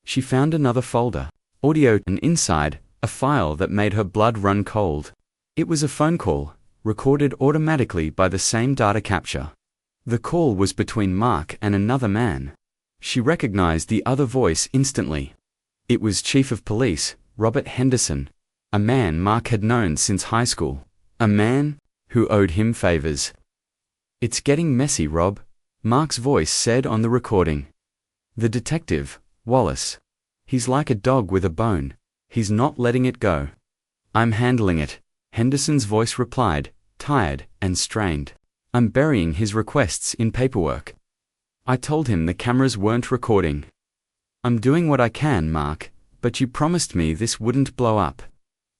She found another folder, audio, and inside, a file that made her blood run cold. It was a phone call, recorded automatically by the same data capture. The call was between Mark and another man. She recognized the other voice instantly. It was Chief of Police, Robert Henderson, a man Mark had known since high school, a man who owed him favors. "It's getting messy, Rob," Mark's voice said on the recording. "The detective, Wallace. He's like a dog with a bone. He's not letting it go." "I'm handling it," Henderson's voice replied, tired and strained. "I'm burying his requests in paperwork. I told him the cameras weren't recording. I'm doing what I can, Mark, but you promised me this wouldn't blow up."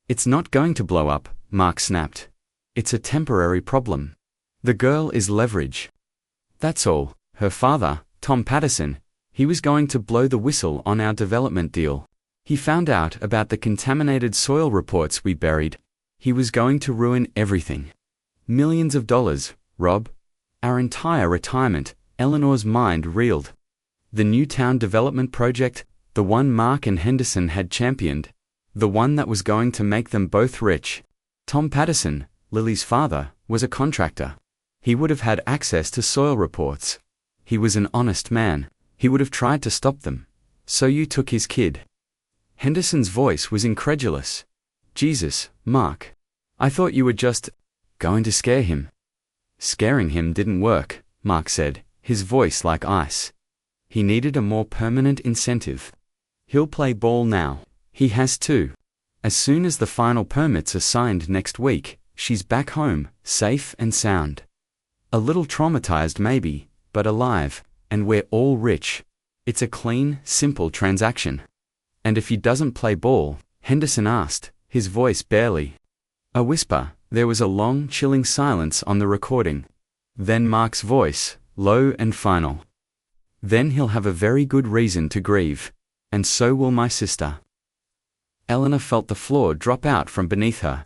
"It's not going to blow up," Mark snapped. "It's a temporary problem. The girl is leverage. That's all." Her father, Tom Patterson, he was going to blow the whistle on our development deal. He found out about the contaminated soil reports we buried. He was going to ruin everything. Millions of dollars, Rob. Our entire retirement. Eleanor's mind reeled. The new town development project, the one Mark and Henderson had championed, the one that was going to make them both rich. Tom Patterson, Lily's father, was a contractor. He would have had access to soil reports. He was an honest man. He would have tried to stop them. "So you took his kid?" Henderson's voice was incredulous. "Jesus, Mark. I thought you were just going to scare him." Scaring him didn't work, Mark said, his voice like ice. He needed a more permanent incentive. He'll play ball now. He has to. As soon as the final permits are signed next week, she's back home, safe and sound. A little traumatized maybe, but alive, and we're all rich. It's a clean, simple transaction. And if he doesn't play ball, Henderson asked, his voice barely a whisper. There was a long, chilling silence on the recording. Then Mark's voice, low and final. Then he'll have a very good reason to grieve. And so will my sister. Eleanor felt the floor drop out from beneath her.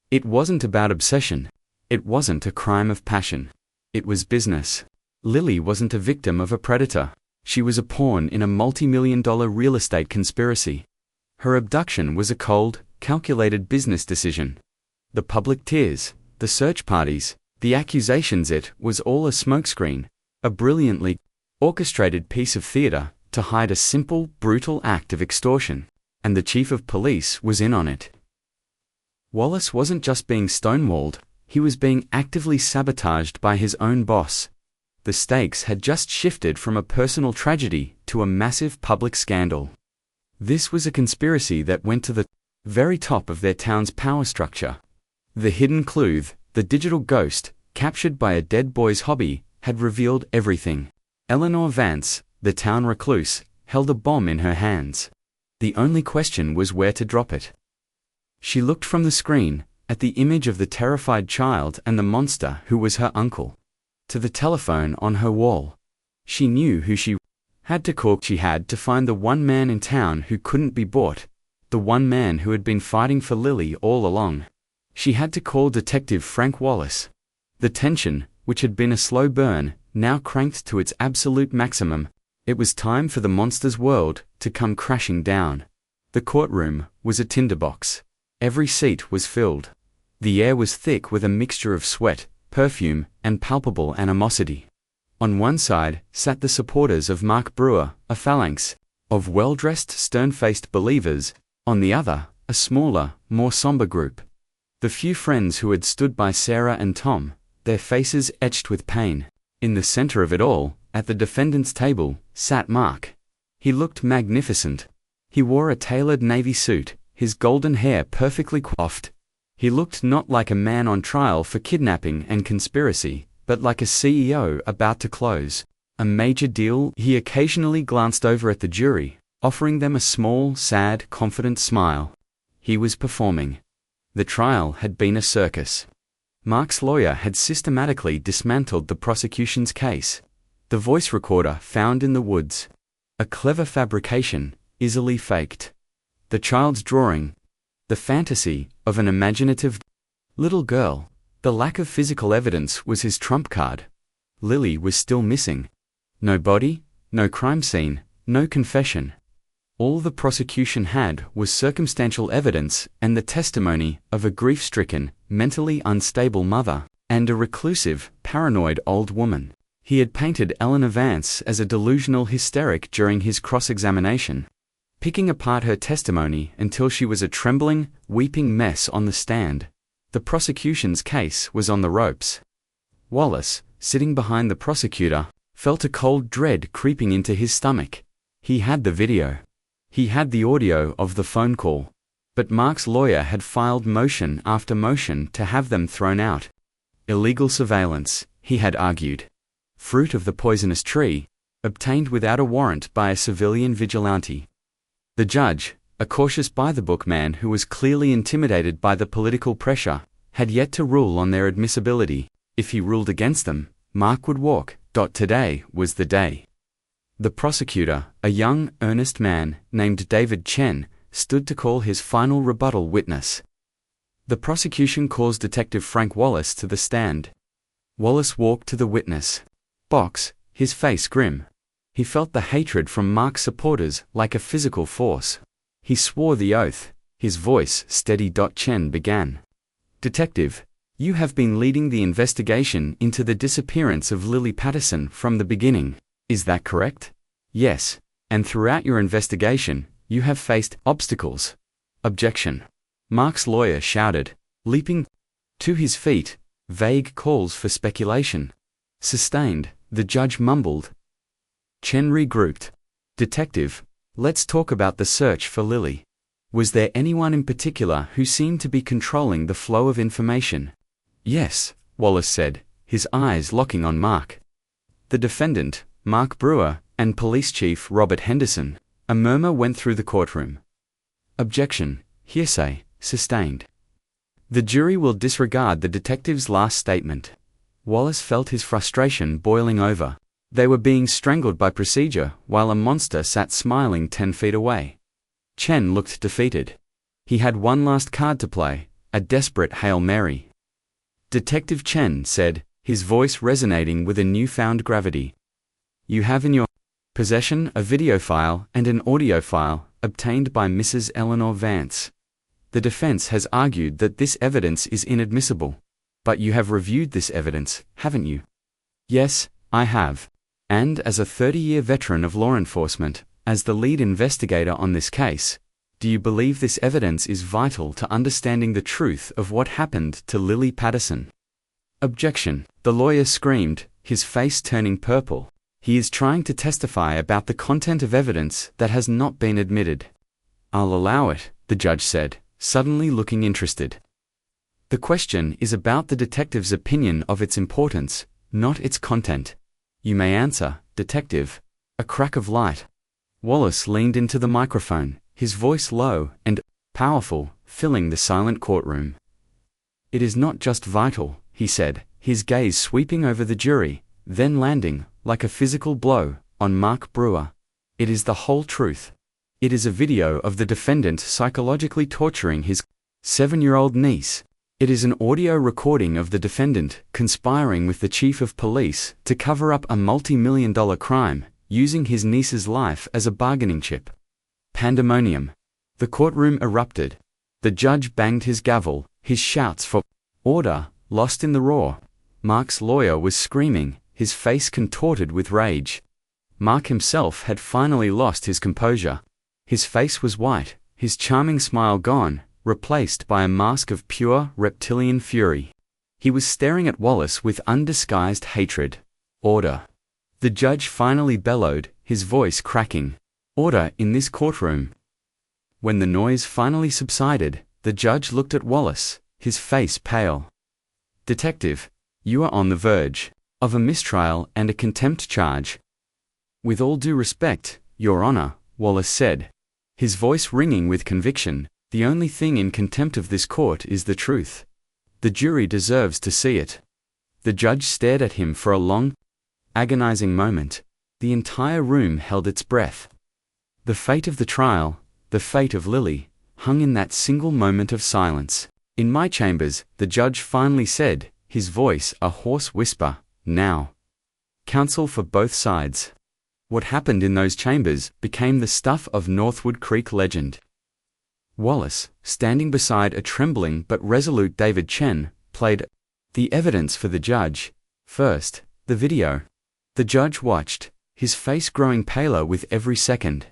It wasn't about obsession. It wasn't a crime of passion. It was business. Lily wasn't a victim of a predator. She was a pawn in a multi-million-dollar real estate conspiracy. Her abduction was a cold, calculated business decision. The public tears, the search parties, the accusations, it was all a smokescreen, a brilliantly orchestrated piece of theater to hide a simple, brutal act of extortion, and the chief of police was in on it. Wallace wasn't just being stonewalled, he was being actively sabotaged by his own boss. The stakes had just shifted from a personal tragedy to a massive public scandal. This was a conspiracy that went to the very top of their town's power structure. The hidden clue, the digital ghost, captured by a dead boy's hobby, had revealed everything. Eleanor Vance, the town recluse, held a bomb in her hands. The only question was where to drop it. She looked from the screen, at the image of the terrified child and the monster who was her uncle, to the telephone on her wall. She knew who she had to call. She had to find the one man in town who couldn't be bought, the one man who had been fighting for Lily all along. She had to call Detective Frank Wallace. The tension, which had been a slow burn, now cranked to its absolute maximum. It was time for the monster's world to come crashing down. The courtroom was a tinderbox. Every seat was filled. The air was thick with a mixture of sweat, perfume, and palpable animosity. On one side sat the supporters of Mark Brewer, a phalanx of well-dressed, stern-faced believers. On the other, a smaller, more somber group. The few friends who had stood by Sarah and Tom, their faces etched with pain. In the center of it all, at the defendant's table, sat Mark. He looked magnificent. He wore a tailored navy suit, his golden hair perfectly coiffed. He looked not like a man on trial for kidnapping and conspiracy, but like a CEO about to close a major deal. He occasionally glanced over at the jury, offering them a small, sad, confident smile. He was performing. The trial had been a circus. Mark's lawyer had systematically dismantled the prosecution's case. The voice recorder found in the woods. A clever fabrication, easily faked. The child's drawing. The fantasy of an imaginative little girl. The lack of physical evidence was his trump card. Lily was still missing. No body, no crime scene, no confession. All the prosecution had was circumstantial evidence and the testimony of a grief-stricken, mentally unstable mother, and a reclusive, paranoid old woman. He had painted Eleanor Vance as a delusional hysteric during his cross-examination, picking apart her testimony until she was a trembling, weeping mess on the stand. The prosecution's case was on the ropes. Wallace, sitting behind the prosecutor, felt a cold dread creeping into his stomach. He had the video. He had the audio of the phone call. But Mark's lawyer had filed motion after motion to have them thrown out. Illegal surveillance, he had argued. Fruit of the poisonous tree, obtained without a warrant by a civilian vigilante. The judge, a cautious by-the-book man who was clearly intimidated by the political pressure, had yet to rule on their admissibility. If he ruled against them, Mark would walk. Today was the day. The prosecutor, a young, earnest man named David Chen, stood to call his final rebuttal witness. The prosecution calls Detective Frank Wallace to the stand. Wallace walked to the witness box, his face grim. He felt the hatred from Mark's supporters like a physical force. He swore the oath, his voice steady. Chen began. Detective, you have been leading the investigation into the disappearance of Lily Patterson from the beginning. Is that correct? Yes. And throughout your investigation, you have faced obstacles. Objection. Mark's lawyer shouted, leaping to his feet. Vague calls for speculation. Sustained, the judge mumbled. Chen regrouped. Detective, let's talk about the search for Lily. Was there anyone in particular who seemed to be controlling the flow of information? Yes, Wallace said, his eyes locking on Mark. The defendant, Mark Brewer, and Police Chief Robert Henderson. A murmur went through the courtroom. Objection, hearsay, sustained. The jury will disregard the detective's last statement. Wallace felt his frustration boiling over. They were being strangled by procedure while a monster sat smiling 10 feet away. Chen looked defeated. He had one last card to play, a desperate Hail Mary. Detective Chen said, his voice resonating with a newfound gravity. You have in your possession a video file and an audio file obtained by Mrs. Eleanor Vance. The defense has argued that this evidence is inadmissible. But you have reviewed this evidence, haven't you? Yes, I have. And as a 30-year veteran of law enforcement, as the lead investigator on this case, do you believe this evidence is vital to understanding the truth of what happened to Lily Patterson? Objection, the lawyer screamed, his face turning purple. He is trying to testify about the content of evidence that has not been admitted. I'll allow it, the judge said, suddenly looking interested. The question is about the detective's opinion of its importance, not its content. You may answer, detective. A crack of light. Wallace leaned into the microphone, his voice low and powerful, filling the silent courtroom. It is not just vital, he said, his gaze sweeping over the jury, then landing, like a physical blow, on Mark Brewer. It is the whole truth. It is a video of the defendant psychologically torturing his 7-year-old niece. It is an audio recording of the defendant conspiring with the chief of police to cover up a multi-million-dollar crime, using his niece's life as a bargaining chip. Pandemonium. The courtroom erupted. The judge banged his gavel, his shouts for order lost in the roar. Mark's lawyer was screaming, his face contorted with rage. Mark himself had finally lost his composure. His face was white, his charming smile gone, replaced by a mask of pure reptilian fury. He was staring at Wallace with undisguised hatred. Order. The judge finally bellowed, his voice cracking. Order in this courtroom. When the noise finally subsided, the judge looked at Wallace, his face pale. Detective, you are on the verge of a mistrial and a contempt charge. With all due respect, Your Honor, Wallace said, his voice ringing with conviction. The only thing in contempt of this court is the truth. The jury deserves to see it. The judge stared at him for a long, agonizing moment. The entire room held its breath. The fate of the trial, the fate of Lily, hung in that single moment of silence. In my chambers, the judge finally said, his voice a hoarse whisper, now. Counsel for both sides. What happened in those chambers became the stuff of Northwood Creek legend. Wallace, standing beside a trembling but resolute David Chen, played the evidence for the judge. First, the video. The judge watched, his face growing paler with every second.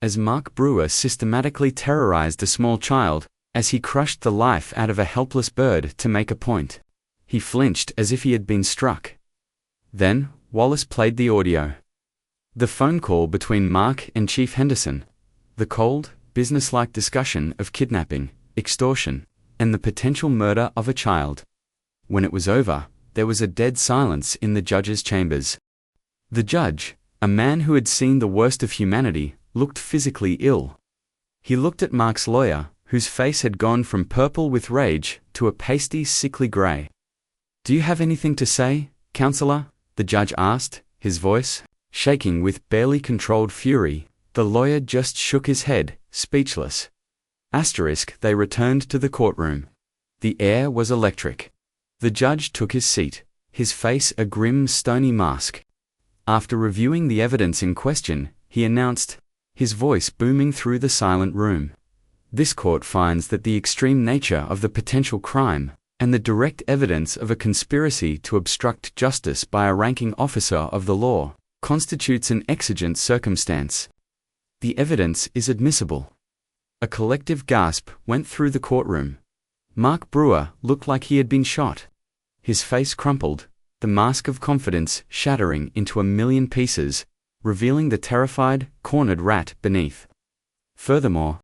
As Mark Brewer systematically terrorized a small child, as he crushed the life out of a helpless bird to make a point. He flinched as if he had been struck. Then, Wallace played the audio. The phone call between Mark and Chief Henderson. The cold, businesslike discussion of kidnapping, extortion, and the potential murder of a child. When it was over, there was a dead silence in the judge's chambers. The judge, a man who had seen the worst of humanity, looked physically ill. He looked at Mark's lawyer, whose face had gone from purple with rage to a pasty, sickly gray. Do you have anything to say, counselor? The judge asked, his voice shaking with barely controlled fury. The lawyer just shook his head, speechless. They returned to the courtroom. The air was electric. The judge took his seat, his face a grim, stony mask. After reviewing the evidence in question, he announced, his voice booming through the silent room. This court finds that the extreme nature of the potential crime, and the direct evidence of a conspiracy to obstruct justice by a ranking officer of the law, constitutes an exigent circumstance. The evidence is admissible. A collective gasp went through the courtroom. Mark Brewer looked like he had been shot. His face crumpled, the mask of confidence shattering into a million pieces, revealing the terrified, cornered rat beneath. Furthermore,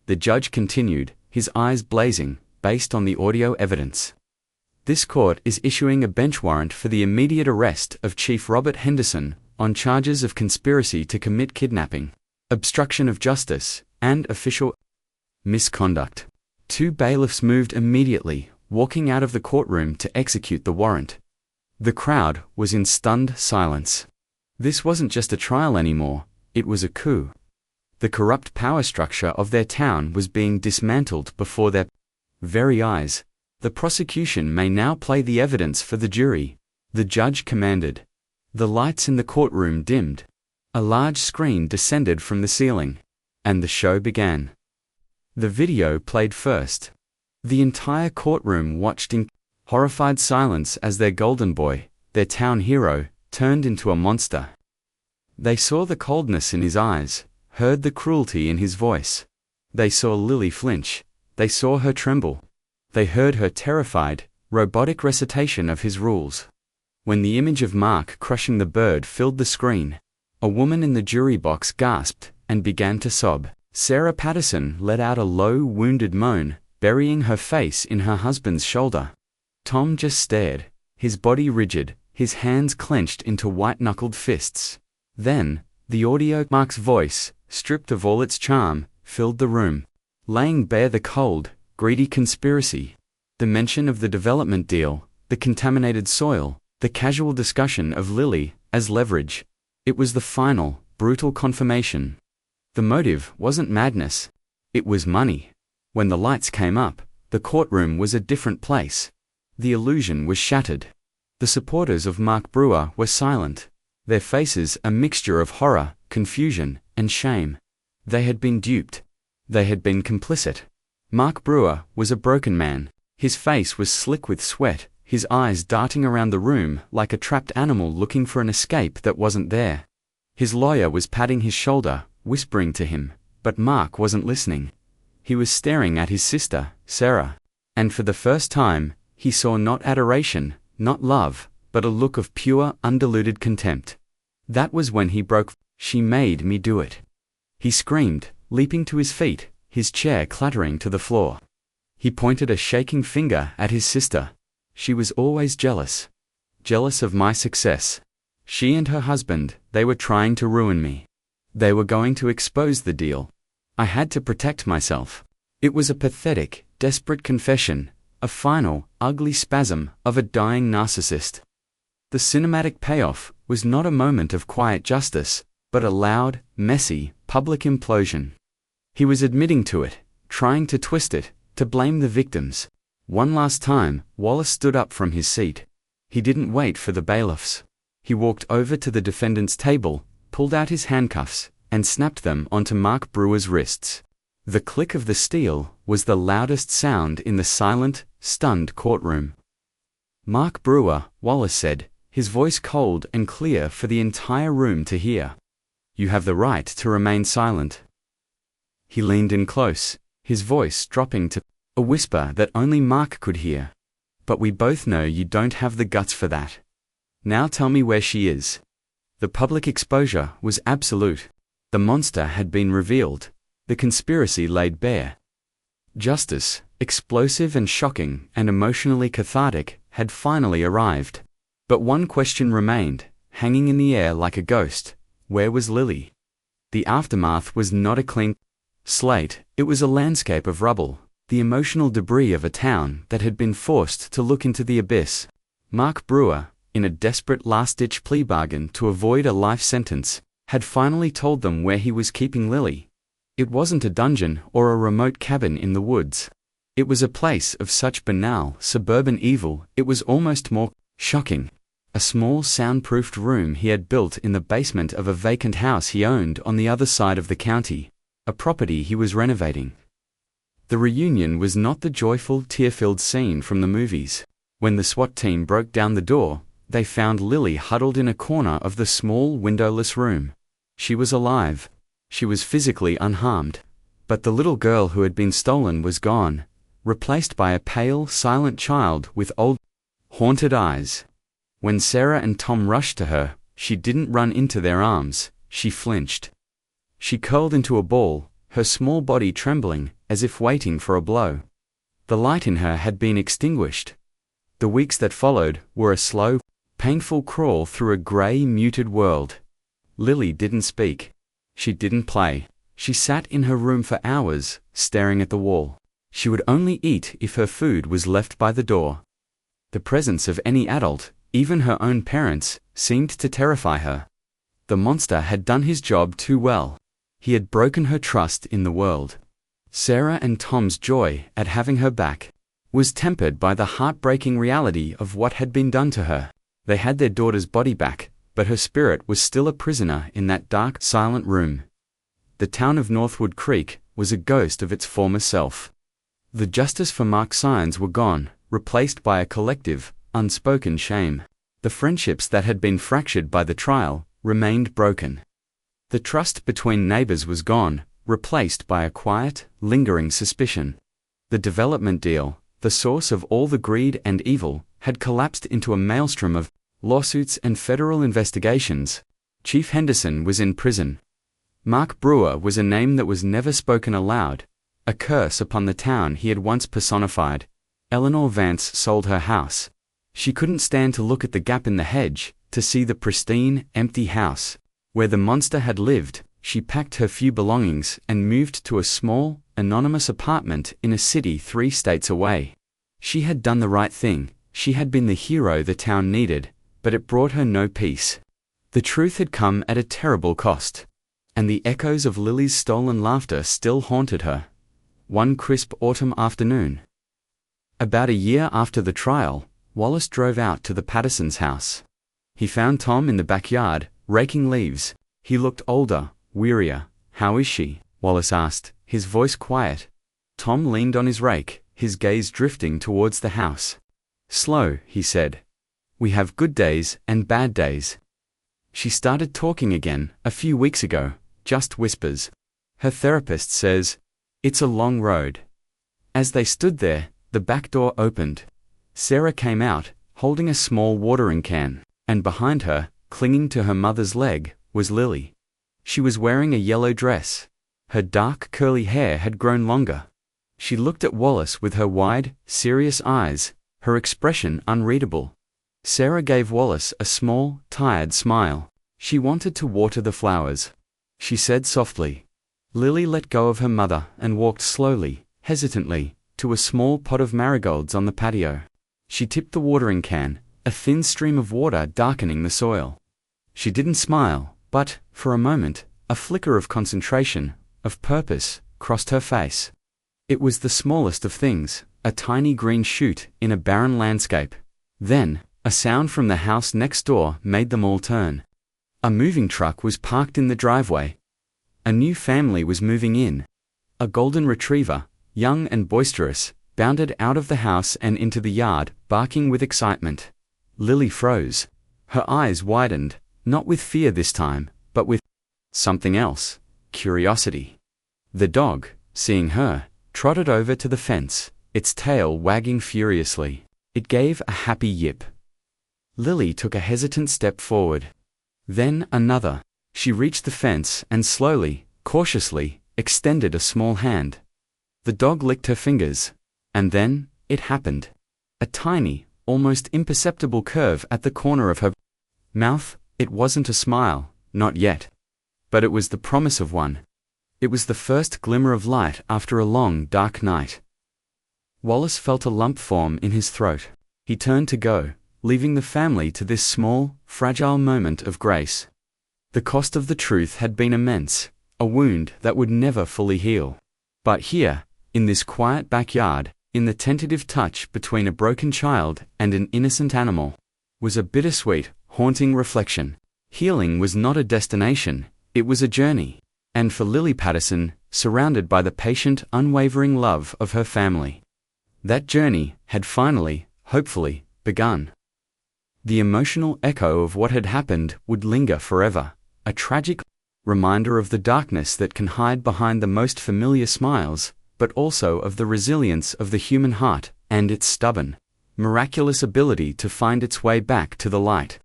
the judge continued, his eyes blazing, based on the audio evidence. This court is issuing a bench warrant for the immediate arrest of Chief Robert Henderson on charges of conspiracy to commit kidnapping, obstruction of justice, and official misconduct. 2 bailiffs moved immediately, walking out of the courtroom to execute the warrant. The crowd was in stunned silence. This wasn't just a trial anymore, it was a coup. The corrupt power structure of their town was being dismantled before their very eyes. The prosecution may now play the evidence for the jury, the judge commanded. The lights in the courtroom dimmed. A large screen descended from the ceiling, and the show began. The video played first. The entire courtroom watched in horrified silence as their golden boy, their town hero, turned into a monster. They saw the coldness in his eyes, heard the cruelty in his voice. They saw Lily flinch. They saw her tremble. They heard her terrified, robotic recitation of his rules. When the image of Mark crushing the bird filled the screen, a woman in the jury box gasped and began to sob. Sarah Patterson let out a low, wounded moan, burying her face in her husband's shoulder. Tom just stared, his body rigid, his hands clenched into white-knuckled fists. Then, the audio Mark's voice, stripped of all its charm, filled the room, laying bare the cold, greedy conspiracy. The mention of the development deal, the contaminated soil, the casual discussion of Lily as leverage. It was the final, brutal confirmation. The motive wasn't madness. It was money. When the lights came up, the courtroom was a different place. The illusion was shattered. The supporters of Mark Brewer were silent, their faces a mixture of horror, confusion, and shame. They had been duped. They had been complicit. Mark Brewer was a broken man. His face was slick with sweat, his eyes darting around the room like a trapped animal looking for an escape that wasn't there. His lawyer was patting his shoulder, whispering to him, but Mark wasn't listening. He was staring at his sister, Sarah. And for the first time, he saw not adoration, not love, but a look of pure, undiluted contempt. That was when he broke. She made me do it. He screamed, leaping to his feet, his chair clattering to the floor. He pointed a shaking finger at his sister. She was always jealous. Jealous of my success. She and her husband, they were trying to ruin me. They were going to expose the deal. I had to protect myself. It was a pathetic, desperate confession, a final, ugly spasm of a dying narcissist. The cinematic payoff was not a moment of quiet justice, but a loud, messy, public implosion. He was admitting to it, trying to twist it, to blame the victims. One last time, Wallace stood up from his seat. He didn't wait for the bailiffs. He walked over to the defendant's table, pulled out his handcuffs, and snapped them onto Mark Brewer's wrists. The click of the steel was the loudest sound in the silent, stunned courtroom. Mark Brewer, Wallace said, his voice cold and clear for the entire room to hear. You have the right to remain silent. He leaned in close, his voice dropping to a whisper that only Mark could hear. But we both know you don't have the guts for that. Now tell me where she is. The public exposure was absolute. The monster had been revealed. The conspiracy laid bare. Justice, explosive and shocking and emotionally cathartic, had finally arrived. But one question remained, hanging in the air like a ghost. Where was Lily? The aftermath was not a clean slate, it was a landscape of rubble, the emotional debris of a town that had been forced to look into the abyss. Mark Brewer, in a desperate last-ditch plea bargain to avoid a life sentence, had finally told them where he was keeping Lily. It wasn't a dungeon or a remote cabin in the woods. It was a place of such banal, suburban evil, it was almost more shocking. A small soundproofed room he had built in the basement of a vacant house he owned on the other side of the county, a property he was renovating. The reunion was not the joyful, tear-filled scene from the movies. When the SWAT team broke down the door, they found Lily huddled in a corner of the small, windowless room. She was alive. She was physically unharmed. But the little girl who had been stolen was gone, replaced by a pale, silent child with Haunted eyes. When Sarah and Tom rushed to her, she didn't run into their arms, she flinched. She curled into a ball, her small body trembling, as if waiting for a blow. The light in her had been extinguished. The weeks that followed were a slow, painful crawl through a grey, muted world. Lily didn't speak. She didn't play. She sat in her room for hours, staring at the wall. She would only eat if her food was left by the door. The presence of any adult, even her own parents, seemed to terrify her. The monster had done his job too well. He had broken her trust in the world. Sarah and Tom's joy at having her back was tempered by the heartbreaking reality of what had been done to her. They had their daughter's body back, but her spirit was still a prisoner in that dark, silent room. The town of Northwood Creek was a ghost of its former self. The justice for Mark's signs were gone, replaced by a collective, unspoken shame. The friendships that had been fractured by the trial remained broken. The trust between neighbors was gone, replaced by a quiet, lingering suspicion. The development deal, the source of all the greed and evil, had collapsed into a maelstrom of lawsuits and federal investigations. Chief Henderson was in prison. Mark Brewer was a name that was never spoken aloud, a curse upon the town he had once personified. Eleanor Vance sold her house. She couldn't stand to look at the gap in the hedge, to see the pristine, empty house. Where the monster had lived, she packed her few belongings and moved to a small, anonymous apartment in a city 3 states away. She had done the right thing. She had been the hero the town needed, but it brought her no peace. The truth had come at a terrible cost. And the echoes of Lily's stolen laughter still haunted her. One crisp autumn afternoon. About a year after the trial, Wallace drove out to the Pattersons' house. He found Tom in the backyard, raking leaves. He looked older, wearier. "How is she?" Wallace asked, his voice quiet. Tom leaned on his rake, his gaze drifting towards the house. "Slow," he said. "We have good days and bad days." She started talking again, a few weeks ago, just whispers. Her therapist says, "It's a long road." As they stood there, the back door opened. Sarah came out, holding a small watering can, and behind her, clinging to her mother's leg, was Lily. She was wearing a yellow dress. Her dark curly hair had grown longer. She looked at Wallace with her wide, serious eyes, her expression unreadable. Sarah gave Wallace a small, tired smile. She wanted to water the flowers. She said softly. Lily let go of her mother and walked slowly, hesitantly, to a small pot of marigolds on the patio. She tipped the watering can, a thin stream of water darkening the soil. She didn't smile, but, for a moment, a flicker of concentration, of purpose, crossed her face. It was the smallest of things, a tiny green shoot in a barren landscape. Then, a sound from the house next door made them all turn. A moving truck was parked in the driveway. A new family was moving in. A golden retriever, young and boisterous, bounded out of the house and into the yard, barking with excitement. Lily froze. Her eyes widened, not with fear this time, but with something else, curiosity. The dog, seeing her, trotted over to the fence, its tail wagging furiously. It gave a happy yip. Lily took a hesitant step forward. Then another. She reached the fence and slowly, cautiously, extended a small hand. The dog licked her fingers. And then, it happened. A tiny, almost imperceptible curve at the corner of her mouth. It wasn't a smile, not yet. But it was the promise of one. It was the first glimmer of light after a long, dark night. Wallace felt a lump form in his throat. He turned to go, leaving the family to this small, fragile moment of grace. The cost of the truth had been immense, a wound that would never fully heal. But here, in this quiet backyard, in the tentative touch between a broken child and an innocent animal, was a bittersweet, haunting reflection. Healing was not a destination, it was a journey. And for Lily Patterson, surrounded by the patient, unwavering love of her family, that journey had finally, hopefully, begun. The emotional echo of what had happened would linger forever, a tragic reminder of the darkness that can hide behind the most familiar smiles, but also of the resilience of the human heart and its stubborn, miraculous ability to find its way back to the light.